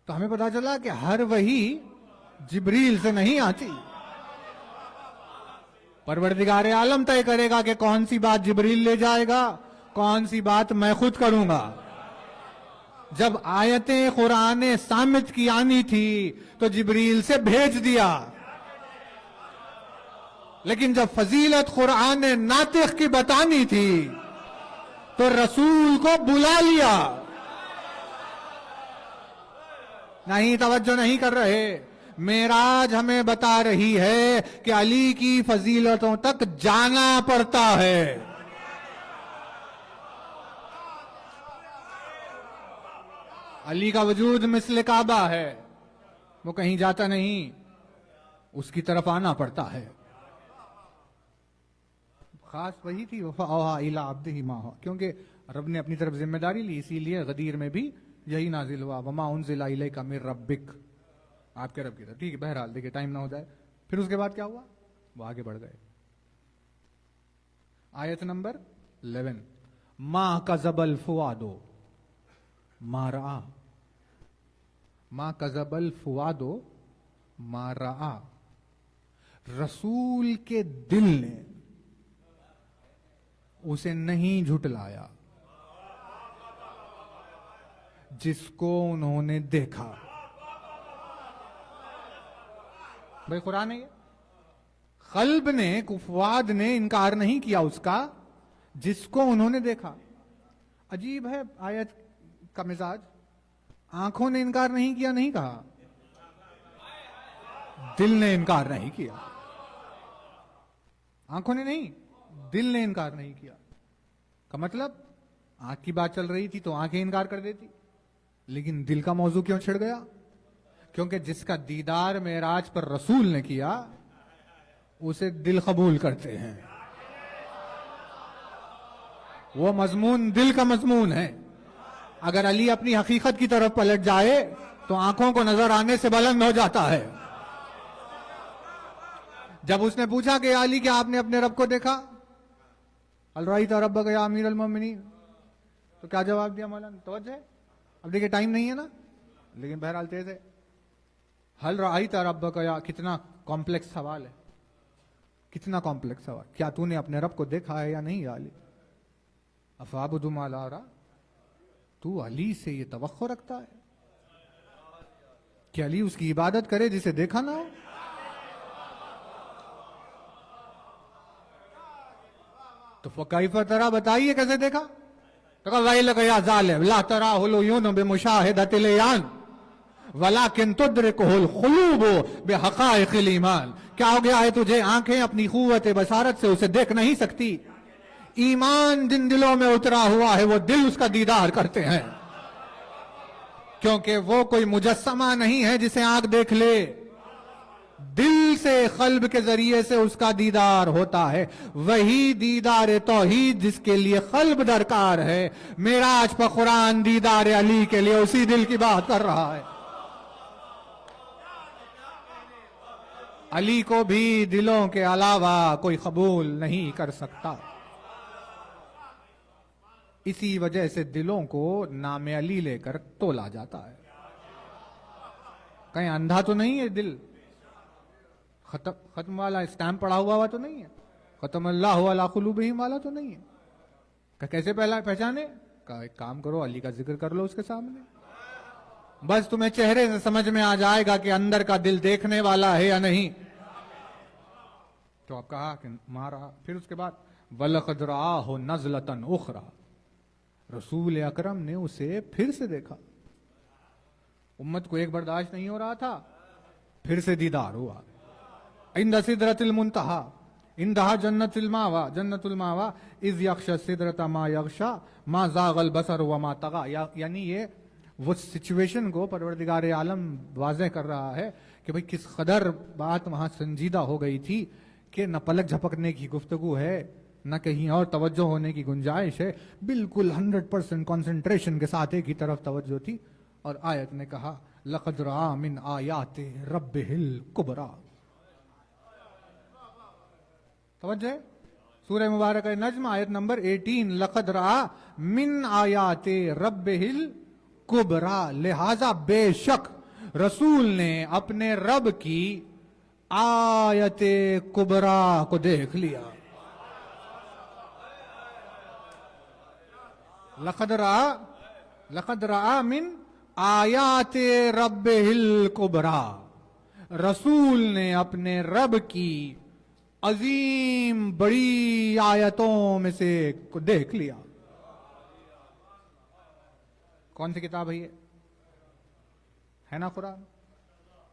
تو ہمیں پتا چلا کہ ہر وہی جبریل سے نہیں آتی. پروردگار عالم طے کرے گا کہ کون سی بات جبریل لے جائے گا، کون سی بات میں خود کروں گا. جب آیتیں قرآن صامت کی آنی تھی تو جبریل سے بھیج دیا، لیکن جب فضیلت قرآن ناطق کی بتانی تھی تو رسول کو بلا لیا. نہیں، توجہ نہیں کر رہے. معراج ہمیں بتا رہی ہے کہ علی کی فضیلتوں تک جانا پڑتا ہے. علی کا وجود مثل کعبہ ہے، وہ کہیں جاتا نہیں، اس کی طرف آنا پڑتا ہے. خاص وہی تھی وَفَأَوْحَا إِلَىٰ عَبْدِهِ مَا أَوْحَا، کیونکہ رب نے اپنی طرف ذمہ داری لی، اسی لیے غدیر میں بھی یہی نازل ہوا وَمَا أُنزِلَ إِلَيْكَ مِن رَبِّكَ، آپ کے رب کی طرف. ٹھیک ہے، بہرحال دیکھیں ٹائم نہ ہو جائے. پھر اس کے بعد کیا ہوا؟ وہ آگے بڑھ گئے. آیت نمبر 11، مَا كَذَبَ الْفُؤَادُ مَا رَأَىٰ، مَا كَذَبَ الْفُؤَادُ مَا رَأَىٰ، رسول کے دل نے اسے نہیں جھٹلایا جس کو انہوں نے دیکھا. بھائی قرآن ہے یہ، قلب نے، فؤاد نے انکار نہیں کیا اس کا جس کو انہوں نے دیکھا. عجیب ہے آیت کا مزاج. آنکھوں نے انکار نہیں کیا، نہیں کہا، دل نے انکار نہیں کیا. آنکھوں نے نہیں، دل نے انکار نہیں کیا. کا مطلب آنکھ کی بات چل رہی تھی تو آنکھیں انکار کر دیتی، لیکن دل کا موضوع کیوں چھڑ گیا؟ کیونکہ جس کا دیدار معراج پر رسول نے کیا اسے دل قبول کرتے ہیں. وہ مضمون دل کا مضمون ہے. اگر علی اپنی حقیقت کی طرف پلٹ جائے تو آنکھوں کو نظر آنے سے بلند ہو جاتا ہے. جب اس نے پوچھا کہ علی کیا آپ نے اپنے رب کو دیکھا؟ ہل رأیت ربک یا امیر المومنین، تو کیا جواب دیا مولانا؟ توجہ ہے، اب دیکھیں ٹائم نہیں ہے نا، لیکن بہرحال تیز ہے. ہل رأیت ربک یا، کتنا کمپلیکس سوال ہے، کتنا کمپلیکس سوال. کیا تو نے اپنے رب کو دیکھا ہے یا نہیں یا علی؟ افعبد ما لا ارى، تو علی سے یہ توقع رکھتا ہے کہ علی اس کی عبادت کرے جسے دیکھا نہ ہو؟ تو فکیف ترا، بتائیے کیسے دیکھا؟ تو کہا ویلک یا ظالم لا تراہ العیون بمشاہدۃ العیان ولکن تدرکہ القلوب بحقائق الایمان. کیا ہو گیا ہے تجھے؟ آنکھیں اپنی قوت بصارت سے اسے دیکھ نہیں سکتی. ایمان جن دلوں میں اترا ہوا ہے وہ دل اس کا دیدار کرتے ہیں، کیونکہ وہ کوئی مجسمہ نہیں ہے جسے آنکھ دیکھ لے. دل سے، قلب کے ذریعے سے اس کا دیدار ہوتا ہے. وہی دیدار توحید جس کے لیے قلب درکار ہے. معراج پر قرآن دیدار علی کے لیے اسی دل کی بات کر رہا ہے. علی کو بھی دلوں کے علاوہ کوئی قبول نہیں کر سکتا. اسی وجہ سے دلوں کو نام علی لے کر تولا جاتا ہے. کہیں اندھا تو نہیں ہے دل؟ ختم والا اسٹامپ پڑا ہوا تو نہیں ہے؟ ختم اللہ علی قلوبہم والا تو نہیں ہے؟ کہ کیسے پہچانے؟ کہا ایک کام کرو، علی کا ذکر کر لو اس کے سامنے، بس تمہیں چہرے سے سمجھ میں آ جائے گا کہ اندر کا دل دیکھنے والا ہے یا نہیں. تو اب کہا کہ مارا. پھر اس کے بعد وَلَقَدْ رَآهُ نَزْلَةً أُخْرَى، رسول اکرم نے اسے پھر سے دیکھا. امت کو ایک برداشت نہیں ہو رہا تھا، پھر سے دیدار ہوا. عند سدرۃ المنتہا، عندہا جنت الماوا اذ یغشی السدرۃ ما یغشی ما زاغ البصر وما طغی. یعنی یہ وہ سچویشن کو پروردگار عالم واضح کر رہا ہے کہ بھئی کس قدر بات وہاں سنجیدہ ہو گئی تھی کہ نہ پلک جھپکنے کی گفتگو ہے، نہ کہیں اور توجہ ہونے کی گنجائش ہے. بالکل 100% کنسنٹریشن کے ساتھ ایک ہی طرف توجہ تھی. اور آیت نے کہا لقد رأى من آیات ربہ الکبریٰ. توجہ، سورہ مبارکہ نجم آیت نمبر 18، لقد رأى من آیات ربہ الکبریٰ. لہذا بے شک رسول نے اپنے رب کی آیت کبریٰ کو دیکھ لیا. لقد رأى من آیات ربہ الکبریٰ. رسول نے اپنے رب کی عظیم بڑی آیتوں میں سے کو دیکھ لیا. کون سی کتاب ہے یہ؟ ہے نا قرآن.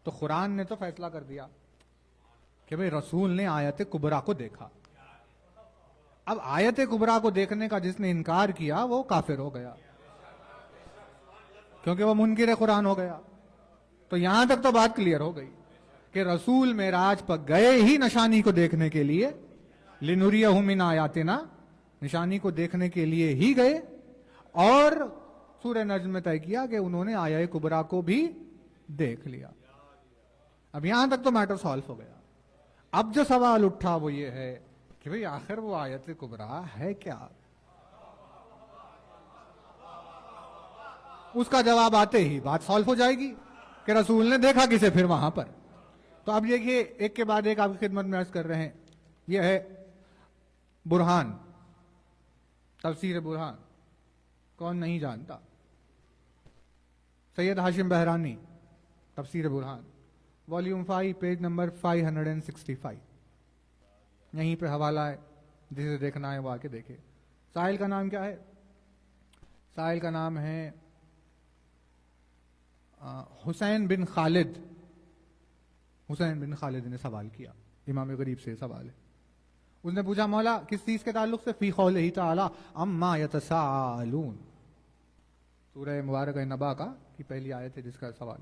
تو قرآن نے تو فیصلہ کر دیا کہ بھئی رسول نے آیت کبریٰ کو دیکھا. اب آیت کبریٰ کو دیکھنے کا جس نے انکار کیا وہ کافر ہو گیا، کیونکہ وہ منکر قرآن ہو گیا. تو یہاں تک تو بات کلیئر ہو گئی کہ رسول معراج پر گئے ہی نشانی کو دیکھنے کے لیے، لِنُرِيَهُ مِنْ آیاتنا، نشانی کو دیکھنے کے لیے ہی گئے. اور سورہ نجم میں طے کیا کہ انہوں نے آیت کبریٰ کو بھی دیکھ لیا. اب یہاں تک تو میٹر سالو ہو گیا. اب جو سوال اٹھا وہ یہ ہے کہ بھئی آخر وہ آیت کبریٰ ہے کیا؟ اس کا جواب آتے ہی بات سالو ہو جائے گی کہ رسول نے دیکھا کسے پھر وہاں پر. تو اب دیکھیے ایک کے بعد ایک آپ کی خدمت میں عرض کر رہے ہیں. یہ ہے برہان، تفسیر برہان. کون نہیں جانتا؟ سید ہاشم بہرانی، تفسیر برہان، والیوم 5 پیج نمبر 565. یہیں پہ حوالہ ہے، جسے دیکھنا ہے وہ آ کے دیکھے. سائل کا نام کیا ہے؟ سائل کا نام ہے حسین بن خالد. حسین بن خالد نے سوال کیا، امام غریب سے سوال ہے. اس نے پوچھا مولا کس چیز کے تعلق سے؟ فی قولہ تعالی عما یتساءلون، سورہ مبارکہ نبا کا کی پہلی آیت ہے جس کا سوال.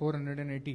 480।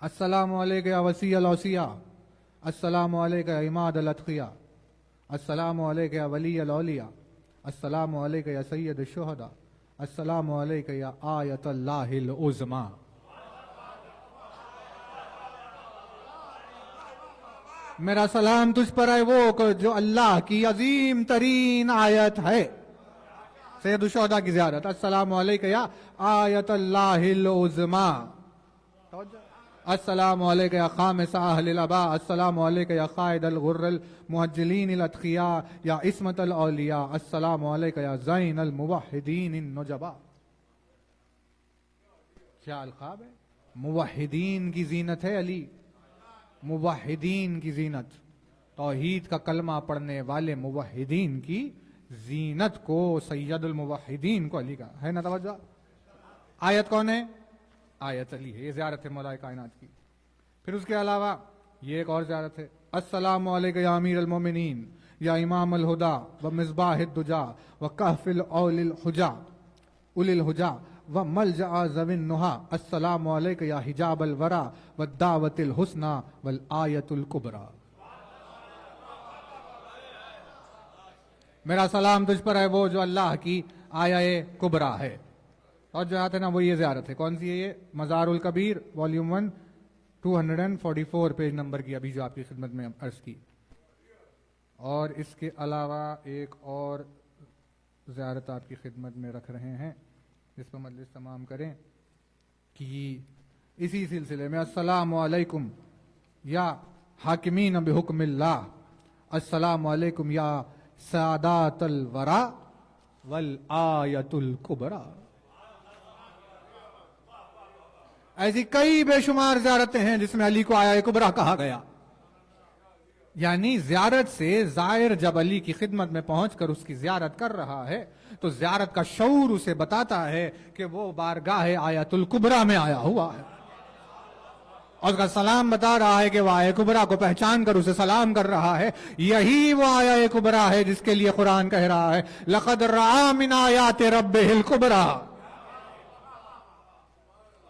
السلام علیکم یا وسیع الاوصیاء، السلام علیکم یا اماد الاتقیاء، السلام علیکم یا ولی الاولیاء، السلام علیکم یا سید الشہداء، السلام علیکم یا آیت اللہ العظمیٰ۔ میرا سلام تجھ پر ہے وہ جو اللہ کی عظیم ترین آیت ہے۔ سید الشہداء کی زیارت، السلام علیکم یا آیت اللہ العظمیٰ۔ السلام علیکم یا خامس اہل الاباء، السلام علیکم یا قائد الغر المحجلین الاتقیاء یا عصمت الاولیاء، السلام علیکم یا زین الموحدین النجباء۔ کیا القاب ہے؟ موحدین کی زینت ہے علی، موحدین کی زینت، توحید کا کلمہ پڑھنے والے موحدین کی زینت کو سید الموحدین کو علی کا ہے نا توجہ۔ آیت کون ہے؟ آیت علی ہے، یہ زیارت ہے مولا کائنات کی۔ پھر اس کے علاوہ یہ ایک اور زیارت ہے، السلام علیکم یا امیر المومنین یا امام الہدا و مصباح الدجا و کہف الاول الحجا اولی الحجا و ملجأ ذوی النہا، السلام علیکم یا حجاب الورا والدعوت الحسنى والآیت الکبریٰ۔ میرا سلام تجھ پر ہے وہ جو اللہ کی آیہ کبریٰ ہے۔ اور جو آتے نا وہ یہ زیارت ہے، کون سی ہے یہ؟ مزار الکبیر والیوم 1 244 پیج نمبر کی، ابھی جو آپ کی خدمت میں عرض کی۔ اور اس کے علاوہ ایک اور زیارت آپ کی خدمت میں رکھ رہے ہیں، جس پر مجلس تمام کریں کہ اسی سلسلے میں، السلام علیکم یا حاکمین بحکم اللہ، السلام علیکم یا سادات الورا والآیت الکبریٰ۔ ایسی کئی بے شمار زیارتیں ہیں جس میں علی کو آیہ کبریٰ کہا گیا۔ یعنی زیارت سے زائر جب علی کی خدمت میں پہنچ کر اس کی زیارت کر رہا ہے تو زیارت کا شعور اسے بتاتا ہے کہ وہ بارگاہ آیت الکبریٰ میں آیا ہوا ہے، اور اس کا سلام بتا رہا ہے کہ وہ آیہ کبریٰ کو پہچان کر اسے سلام کر رہا ہے۔ یہی وہ آیہ کبریٰ ہے جس کے لیے قرآن کہہ رہا ہے لَقَدْ رَأَىٰ مِنْ آیَاتِ رَبِّهِ الْكُبْرَىٰ۔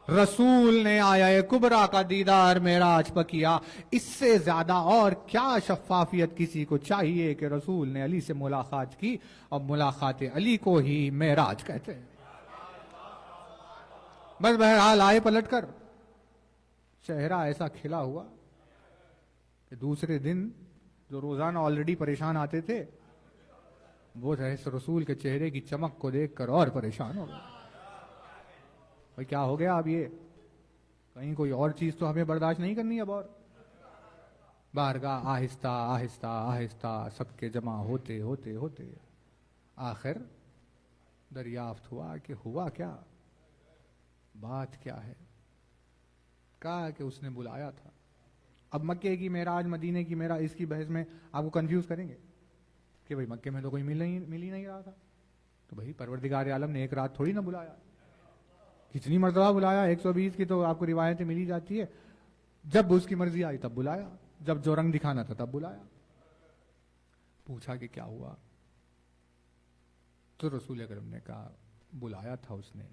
رسول نے آیہ کبریٰ کا دیدار معراج پر کیا، اس سے زیادہ اور کیا شفافیت کسی کو چاہیے کہ رسول نے علی سے ملاقات کی، اور ملاقات علی کو ہی معراج کہتے ہیں۔ بس بہرحال آئے پلٹ کر چہرہ ایسا کھلا ہوا کہ دوسرے دن جو روزانہ آلریڈی پریشان آتے تھے وہ رسول کے چہرے کی چمک کو دیکھ کر اور پریشان ہو گئے۔ بھئی کیا ہو گیا اب؟ یہ کہیں کوئی اور چیز تو ہمیں برداشت نہیں کرنی اب، اور بارگاہ آہستہ آہستہ آہستہ سب کے جمع ہوتے ہوتے ہوتے آخر دریافت ہوا کہ ہوا کیا، بات کیا ہے۔ کہا کہ اس نے بلایا تھا۔ اب مکے کی معراج مدینے کی معراج، اس کی بحث میں آپ کو کنفیوز کریں گے کہ بھئی مکے میں تو کوئی مل ہی نہیں رہا تھا، تو بھئی پروردگار عالم نے ایک رات تھوڑی نہ بلایا، کتنی مرتبہ بلایا، 120 کی تو آپ کو روایتیں ملی جاتی ہے۔ جب اس کی مرضی آئی تب بلایا، جب جو رنگ دکھانا تھا تب بلایا۔ پوچھا کہ کیا ہوا، تو رسول اکرم نے کہا بلایا تھا اس نے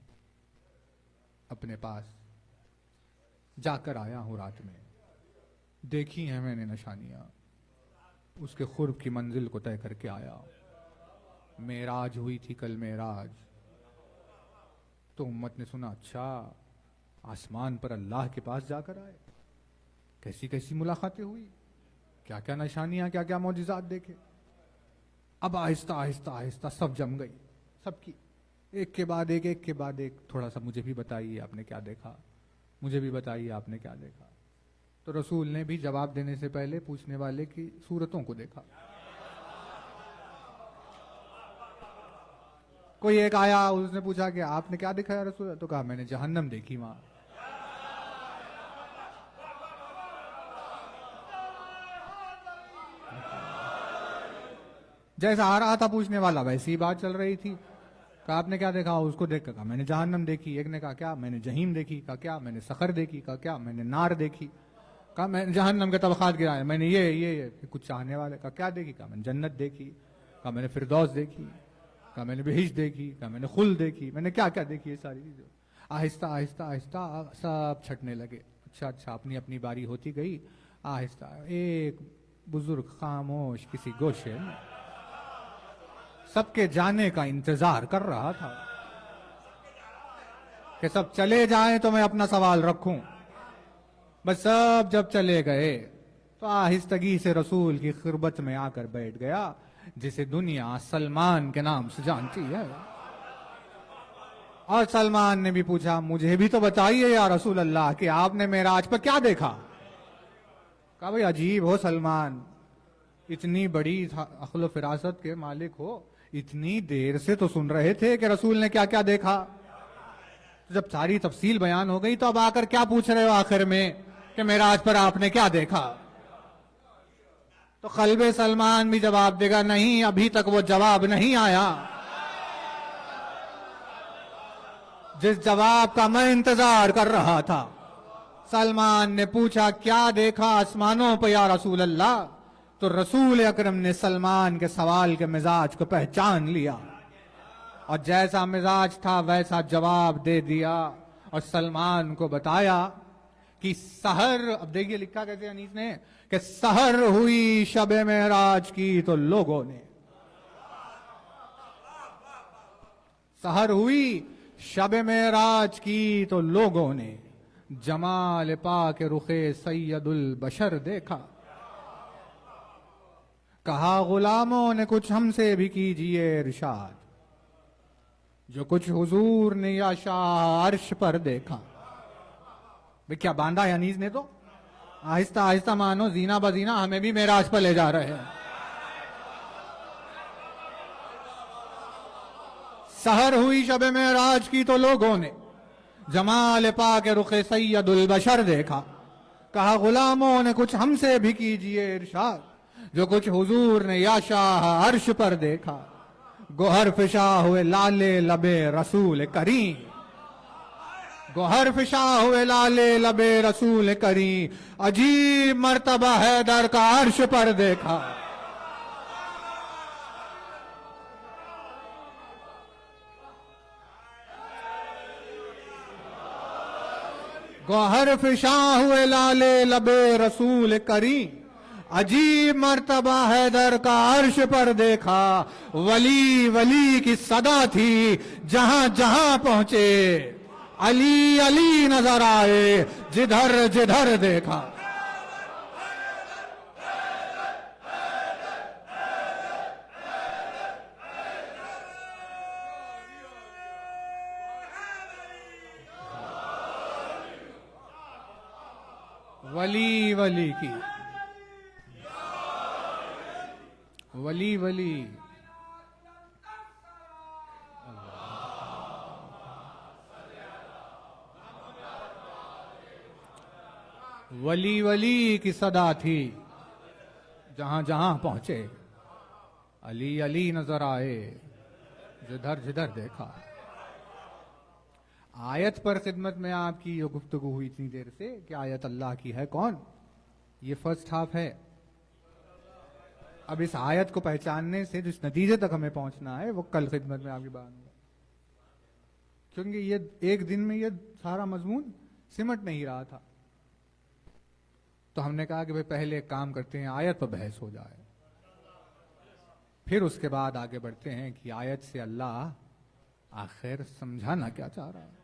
اپنے پاس، جا کر آیا ہوں رات میں، دیکھی ہیں میں نے نشانیاں، اس کے قرب کی منزل کو طے کر کے آیا۔ معراج ہوئی تھی کل معراج، تو امت نے سنا اچھا آسمان پر اللہ کے پاس جا کر آئے، کیسی کیسی ملاقاتیں ہوئی، کیا کیا نشانیاں، کیا کیا معجزات دیکھے۔ اب آہستہ آہستہ آہستہ سب جم گئی، سب کی ایک کے بعد ایک، تھوڑا سا مجھے بھی بتائیے آپ نے کیا دیکھا، مجھے بھی بتائیے آپ نے کیا دیکھا۔ تو رسول نے بھی جواب دینے سے پہلے پوچھنے والے کی صورتوں کو دیکھا۔ کوئی ایک آیا، اس نے پوچھا کہ آپ نے کیا دیکھا یا رسول، تو کہا میں نے جہنم دیکھی وہاں۔ جیسا آ رہا تھا پوچھنے والا ویسی ہی بات چل رہی تھی۔ کہا آپ نے کیا دیکھا، اس کو دیکھ کر کہا میں نے جہنم دیکھی۔ ایک نے کہا کیا، میں نے جہیم دیکھی۔ کہا کیا، میں نے سقر دیکھی۔ کہا کیا، میں نے نار دیکھی۔ کہا میں نے جہنم کے طبقات گرائے، میں نے یہ کچھ چاہنے والے۔ کہا کیا دیکھی، کہا میں نے جنت دیکھی۔ کہا میں نے فردوس دیکھی۔ کہا میں نے بہشت دیکھی۔ کہا میں نے خلد دیکھی۔ میں نے کیا کیا دیکھی، یہ ساری چیزیں۔ آہستہ آہستہ آہستہ سب چھٹنے لگے۔ اچھا اپنی اپنی باری ہوتی گئی. آہستہ ایک بزرگ خاموش کسی گوشے میں سب کے جانے کا انتظار کر رہا تھا کہ سب چلے جائیں تو میں اپنا سوال رکھوں. بس سب جب چلے گئے تو آہستگی سے رسول کی خربت میں آ کر بیٹھ گیا جسے دنیا سلمان کے نام سے جانتی ہے. اور سلمان نے بھی پوچھا مجھے بھی تو بتائیے یا رسول اللہ کہ آپ نے معراج پر کیا دیکھا. کہا بھئی عجیب ہو سلمان، اتنی بڑی عقل و فراست کے مالک ہو، اتنی دیر سے تو سن رہے تھے کہ رسول نے کیا کیا دیکھا. جب ساری تفصیل بیان ہو گئی تو اب آ کر کیا پوچھ رہے ہو آخر میں کہ معراج پر آپ نے کیا دیکھا. تو قلب سلمان بھی جواب دے گا نہیں، ابھی تک وہ جواب نہیں آیا جس جواب کا میں انتظار کر رہا تھا. سلمان نے پوچھا کیا دیکھا آسمانوں پہ یا رسول اللہ. تو رسول اکرم نے سلمان کے سوال کے مزاج کو پہچان لیا اور جیسا مزاج تھا ویسا جواب دے دیا اور سلمان کو بتایا کہ سحر، اب دیکھیے لکھا کیسے انیس نے کہ سحر ہوئی شب معراج کی تو لوگوں نے، سحر ہوئی شب معراج کی تو لوگوں نے جمال پاک رخ سید البشر دیکھا. کہا غلاموں نے کچھ ہم سے بھی کیجئے ارشاد، جو کچھ حضور نے یا شاہ عرش پر دیکھا. بھئی کیا باندھا ہے انیس نے. تو آہستہ آہستہ مانو زینہ بزینہ ہمیں بھی معراج پر لے جا رہے ہیں. سحر ہوئی شب معراج کی تو لوگوں نے جمال پاک رخ سید البشر دیکھا. کہا غلاموں نے کچھ ہم سے بھی کیجئے ارشاد، جو کچھ حضور نے یا شاہ عرش پر دیکھا. گوہر فشا ہوئے لالے لبے رسول کریم، گوہر فشا ہوئے لالے لبے رسول کریم، عجیب مرتبہ حیدر کا عرش پر دیکھا. گوہر فشا ہوئے لالے لبے رسول کریم، عجیب مرتبہ حیدر کا عرش پر دیکھا. ولی ولی کی صدا تھی جہاں جہاں پہنچے، علی علی نظر آئے جدھر جدھر دیکھا. ولی ولی کی، ولی ولی ولی ولی کی صدا تھی جہاں جہاں پہنچے، علی علی نظر آئے جدھر جدھر دیکھا. آیت پر خدمت میں آپ کی یہ گفتگو ہوئی اتنی دیر سے کہ آیت اللہ کی ہے کون، یہ فرسٹ ہاف ہے. اب اس آیت کو پہچاننے سے جس نتیجے تک ہمیں پہنچنا ہے وہ کل خدمت میں آپ کی بات ہوگا، کیونکہ یہ ایک دن میں یہ سارا مضمون سمٹ نہیں رہا تھا. تو ہم نے کہا کہ پہلے ایک کام کرتے ہیں، آیت پر بحث ہو جائے، پھر اس کے بعد آگے بڑھتے ہیں کہ آیت سے اللہ آخر سمجھانا کیا چاہ رہا ہے.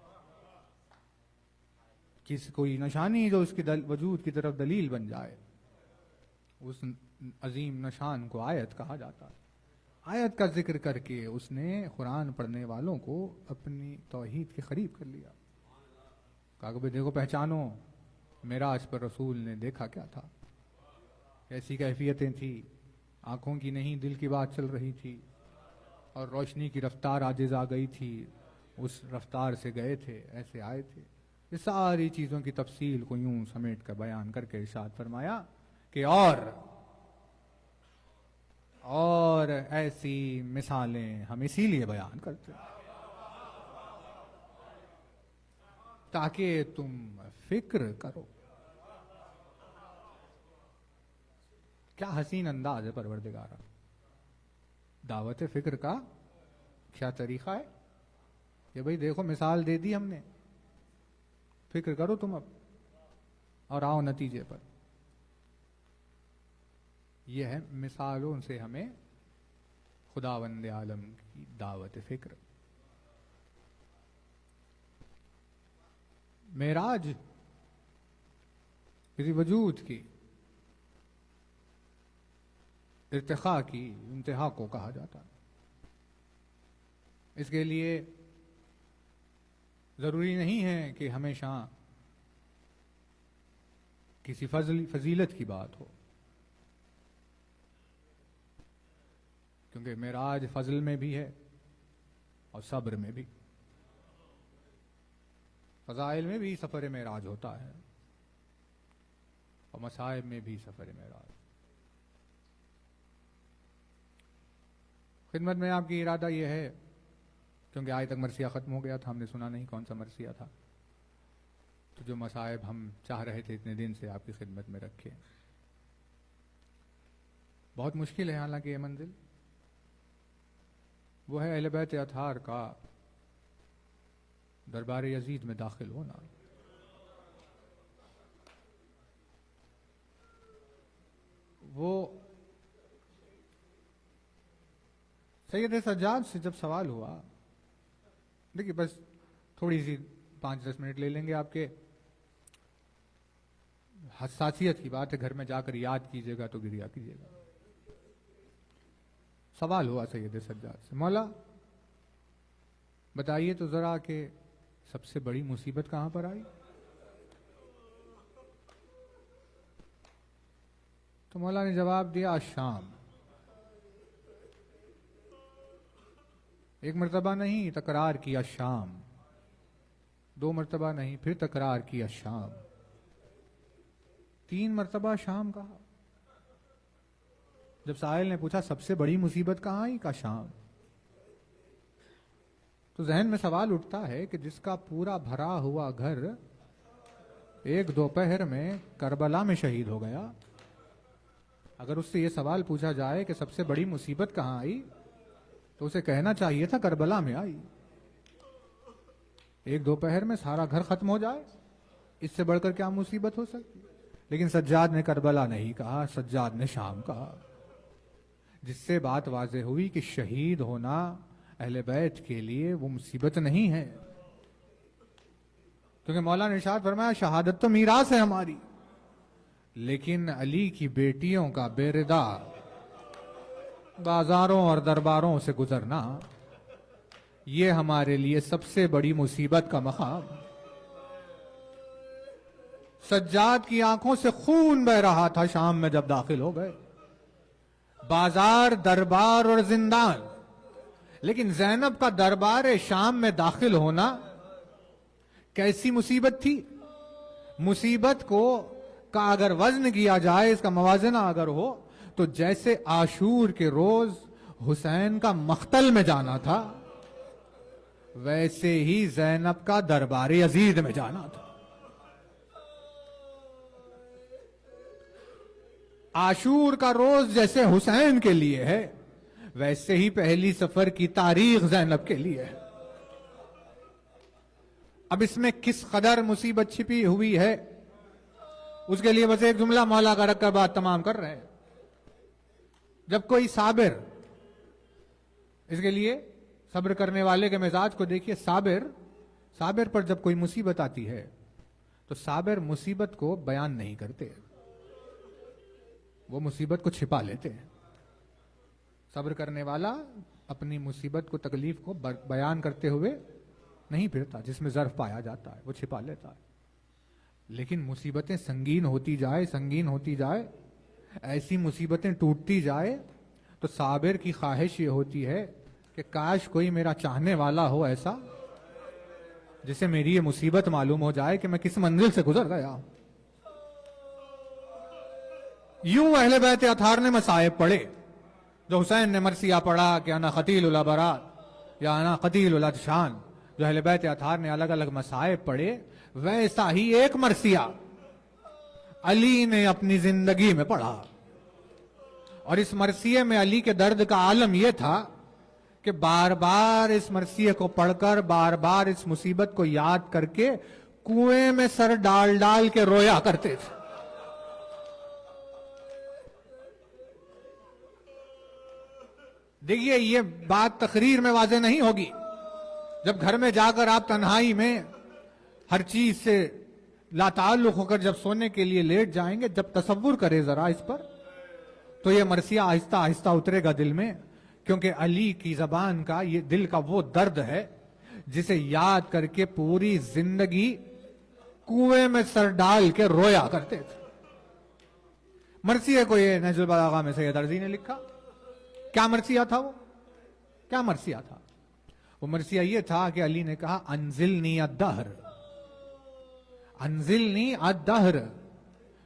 کوئی نشانی جو اس کی وجود کی طرف دلیل بن جائے، اس عظیم نشان کو آیت کہا جاتا ہے. آیت کا ذکر کر کے اس نے قرآن پڑھنے والوں کو اپنی توحید کے قریب کر لیا. کہا کہ دیکھو پہچانو معراج پر رسول نے دیکھا کیا تھا، ایسی کیفیتیں تھی، آنکھوں کی نہیں دل کی بات چل رہی تھی، اور روشنی کی رفتار عاجز آ گئی تھی، اس رفتار سے گئے تھے، ایسے آئے تھے. یہ ساری چیزوں کی تفصیل کو یوں سمیٹ کر بیان کر کے ارشاد فرمایا کہ اور ایسی مثالیں ہم اسی لیے بیان کرتے ہیں تاکہ تم فکر کرو. کیا حسین انداز ہے پروردگارا، دعوت فکر کا کیا طریقہ ہے کہ بھئی دیکھو مثال دے دی ہم نے، فکر کرو تم. اب اور آؤ نتیجے پر. یہ ہے مثالوں سے ہمیں خداوند عالم کی دعوت فکر. معراج کسی وجود کی ارتقاء کی انتہا کو کہا جاتا ہے. اس کے لیے ضروری نہیں ہے کہ ہمیشہ کسی فضیلت کی بات ہو، کیونکہ معراج فضل میں بھی ہے اور صبر میں بھی. فضائل میں بھی سفر معراج ہوتا ہے اور مصائب میں بھی سفر معراج. خدمت میں آپ کی ارادہ یہ ہے، کیونکہ آج تک مرثیہ ختم ہو گیا تھا، ہم نے سنا نہیں کون سا مرثیہ تھا، تو جو مصائب ہم چاہ رہے تھے اتنے دن سے آپ کی خدمت میں رکھے. بہت مشکل ہے حالانکہ یہ منزل، وہ ہے اہل بیت اطہار کا دربار یزید میں داخل ہونا. وہ سید سجاد سے جب سوال ہوا، دیکھیے بس تھوڑی سی 5-10 منٹ لے لیں گے آپ کے، حساسیت کی بات ہے، گھر میں جا کر یاد کیجئے گا تو گریا کیجئے گا. سوال ہوا سید سجاد سے، مولا بتائیے تو ذرا کہ سب سے بڑی مصیبت کہاں پر آئی؟ تو مولا نے جواب دیا الشام. ایک مرتبہ نہیں تکرار کیا شام، 2 مرتبہ نہیں پھر تکرار کیا شام، 3 مرتبہ شام کہا. جب سائل نے پوچھا سب سے بڑی مصیبت کہاں آئی؟ کہا شام. تو ذہن میں سوال اٹھتا ہے کہ جس کا پورا بھرا ہوا گھر ایک دوپہر میں کربلا میں شہید ہو گیا، اگر اس سے یہ سوال پوچھا جائے کہ سب سے بڑی مصیبت کہاں آئی، تو اسے کہنا چاہیے تھا کربلا میں آئی. ایک دوپہر میں سارا گھر ختم ہو جائے، اس سے بڑھ کر کیا مصیبت ہو سکتی؟ لیکن سجاد نے کربلا نہیں کہا، سجاد نے شام کہا، جس سے بات واضح ہوئی کہ شہید ہونا اہل بیت کے لیے وہ مصیبت نہیں ہے. کیونکہ مولا نے ارشاد فرمایا شہادت تو میراث ہے ہماری، لیکن علی کی بیٹیوں کا بے ردا بازاروں اور درباروں سے گزرنا، یہ ہمارے لیے سب سے بڑی مصیبت کا مقام. سجاد کی آنکھوں سے خون بہ رہا تھا شام میں جب داخل ہو گئے، بازار، دربار اور زندان. لیکن زینب کا دربار شام میں داخل ہونا کیسی مصیبت تھی؟ مصیبت کا اگر وزن کیا جائے، اس کا موازنہ اگر ہو، تو جیسے عاشور کے روز حسین کا مقتل میں جانا تھا، ویسے ہی زینب کا دربار یزید میں جانا تھا. عاشور کا روز جیسے حسین کے لیے ہے، ویسے ہی پہلی سفر کی تاریخ زینب کے لیے ہے. اب اس میں کس قدر مصیبت چھپی ہوئی ہے، اس کے لیے بس ایک جملہ مولا کا رکھ کر بات تمام کر رہے ہیں. جب کوئی صابر، اس کے لیے صبر کرنے والے کے مزاج کو دیکھیے. صابر پر جب کوئی مصیبت آتی ہے تو صابر مصیبت کو بیان نہیں کرتے، وہ مصیبت کو چھپا لیتے ہیں. صبر کرنے والا اپنی مصیبت کو، تکلیف کو بیان کرتے ہوئے نہیں پھرتا، جس میں ظرف پایا جاتا ہے وہ چھپا لیتا ہے. لیکن مصیبتیں سنگین ہوتی جائے، ایسی مصیبتیں ٹوٹتی جائے، تو صابر کی خواہش یہ ہوتی ہے کہ کاش کوئی میرا چاہنے والا ہو ایسا جسے میری یہ مصیبت معلوم ہو جائے کہ میں کس منزل سے گزر گیا. یوں اہل بیت اطہار نے مصائب پڑھے. جو حسین نے مرثیہ پڑھا کہ انا قتیل الابرار یا انا قتیل الادشان، جو اہل بیت اطہار نے الگ الگ مصائب پڑھے، ویسا ہی ایک مرثیہ علی نے اپنی زندگی میں پڑھا. اور اس مرثیے میں علی کے درد کا عالم یہ تھا کہ بار بار اس مرثیے کو پڑھ کر، بار بار اس مصیبت کو یاد کر کے کنویں میں سر ڈال ڈال کے رویا کرتے تھے. دیکھیے یہ بات تقریر میں واضح نہیں ہوگی. جب گھر میں جا کر آپ تنہائی میں ہر چیز سے لا تعلق ہو کر جب سونے کے لیے لیٹ جائیں گے, جب تصور کرے ذرا اس پر, تو یہ مرثیہ آہستہ آہستہ اترے گا دل میں. کیونکہ علی کی زبان کا یہ دل کا وہ درد ہے جسے یاد کر کے پوری زندگی کنویں میں سر ڈال کے رویا کرتے تھے. مرثیے کو یہ نہج البلاغہ میں سید ارضی نے لکھا. کیا مرثیہ تھا وہ؟ کیا مرثیہ تھا وہ؟ مرثیہ یہ تھا کہ علی نے کہا انزلنی الدہر, انزلنی الدہر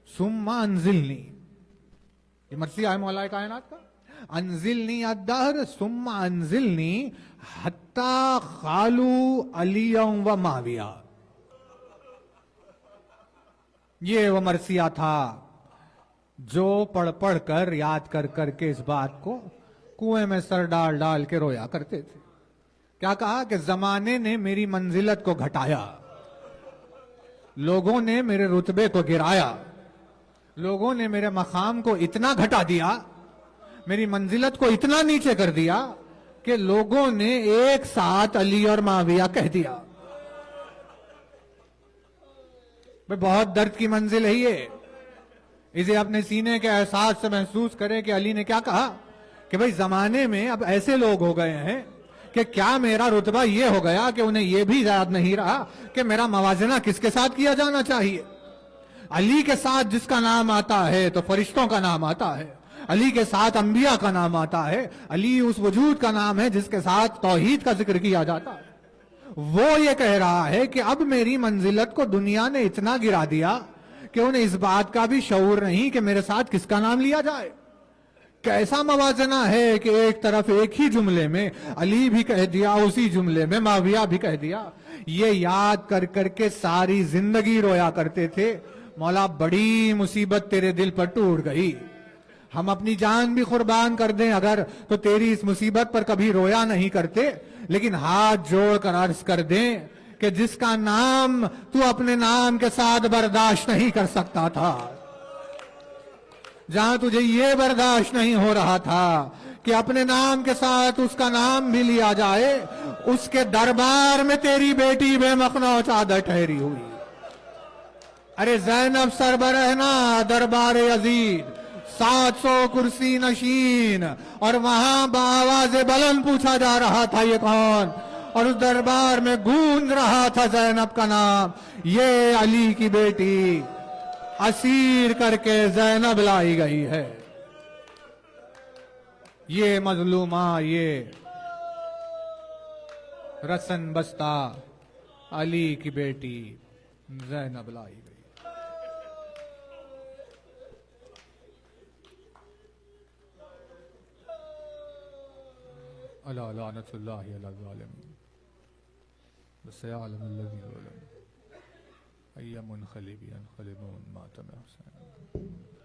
ثم انزلنی. یہ مرثیہ ہے مولا کائنات کا. انزلنی الدہر ثم انزلنی حتی خالو علی و معاویہ. یہ وہ مرثیہ تھا جو پڑھ پڑھ کر یاد کر کر کے اس بات کو کنویں میں سر ڈال ڈال کے رویا کرتے تھے. کیا کہا کہ زمانے نے میری منزلت کو گھٹایا, لوگوں نے میرے رتبے کو گرایا, لوگوں نے میرے مقام کو اتنا گھٹا دیا, میری منزلت کو اتنا نیچے کر دیا کہ لوگوں نے ایک ساتھ علی اور معاویہ کہہ دیا. بہت درد کی منزل ہے یہ. اسے اپنے سینے کے احساس سے محسوس کرے کہ علی نے کیا کہا کہ بھئی زمانے میں اب ایسے لوگ ہو گئے ہیں کہ کیا میرا رتبہ یہ ہو گیا کہ انہیں یہ بھی یاد نہیں رہا کہ میرا موازنہ کس کے ساتھ کیا جانا چاہیے. علی کے ساتھ جس کا نام آتا ہے تو فرشتوں کا نام آتا ہے, علی کے ساتھ انبیاء کا نام آتا ہے, علی اس وجود کا نام ہے جس کے ساتھ توحید کا ذکر کیا جاتا ہے. وہ یہ کہہ رہا ہے کہ اب میری منزلت کو دنیا نے اتنا گرا دیا کہ انہیں اس بات کا بھی شعور نہیں کہ میرے ساتھ کس کا نام لیا جائے. کیسا موازنہ ہے کہ ایک طرف ایک ہی جملے میں علی بھی کہہ دیا, اسی جملے میں معاویہ بھی کہہ دیا. یہ یاد کر کر کے ساری زندگی رویا کرتے تھے, مولا بڑی مصیبت تیرے دل پر ٹوٹ گئی, ہم اپنی جان بھی قربان کر دیں اگر تو تیری اس مصیبت پر کبھی رویا نہیں کرتے, لیکن ہاتھ جوڑ کر عرض کر دیں کہ جس کا نام تو اپنے نام کے ساتھ برداشت نہیں کر سکتا تھا, جہاں تجھے یہ برداشت نہیں ہو رہا تھا کہ اپنے نام کے ساتھ اس کا نام بھی لیا جائے, اس کے دربار میں تیری بیٹی بے مخنو چادر ٹھہری ہوئی. ارے زینب سربرہنا دربار یزید 700 کرسی نشین, اور وہاں بآواز بلند پوچھا جا رہا تھا یہ کون, اور اس دربار میں گونج رہا تھا زینب کا نام. یہ علی کی بیٹی اسیر کر کے زینب لائی گئی ہے. یہ مظلومہ, یہ رسن بستہ علی کی بیٹی زینب لائی گئی. الا لعنت اللہ علی الظالمین وسيعلم الذين ظلموا أي منقلب ينقلبون ما تم حسین.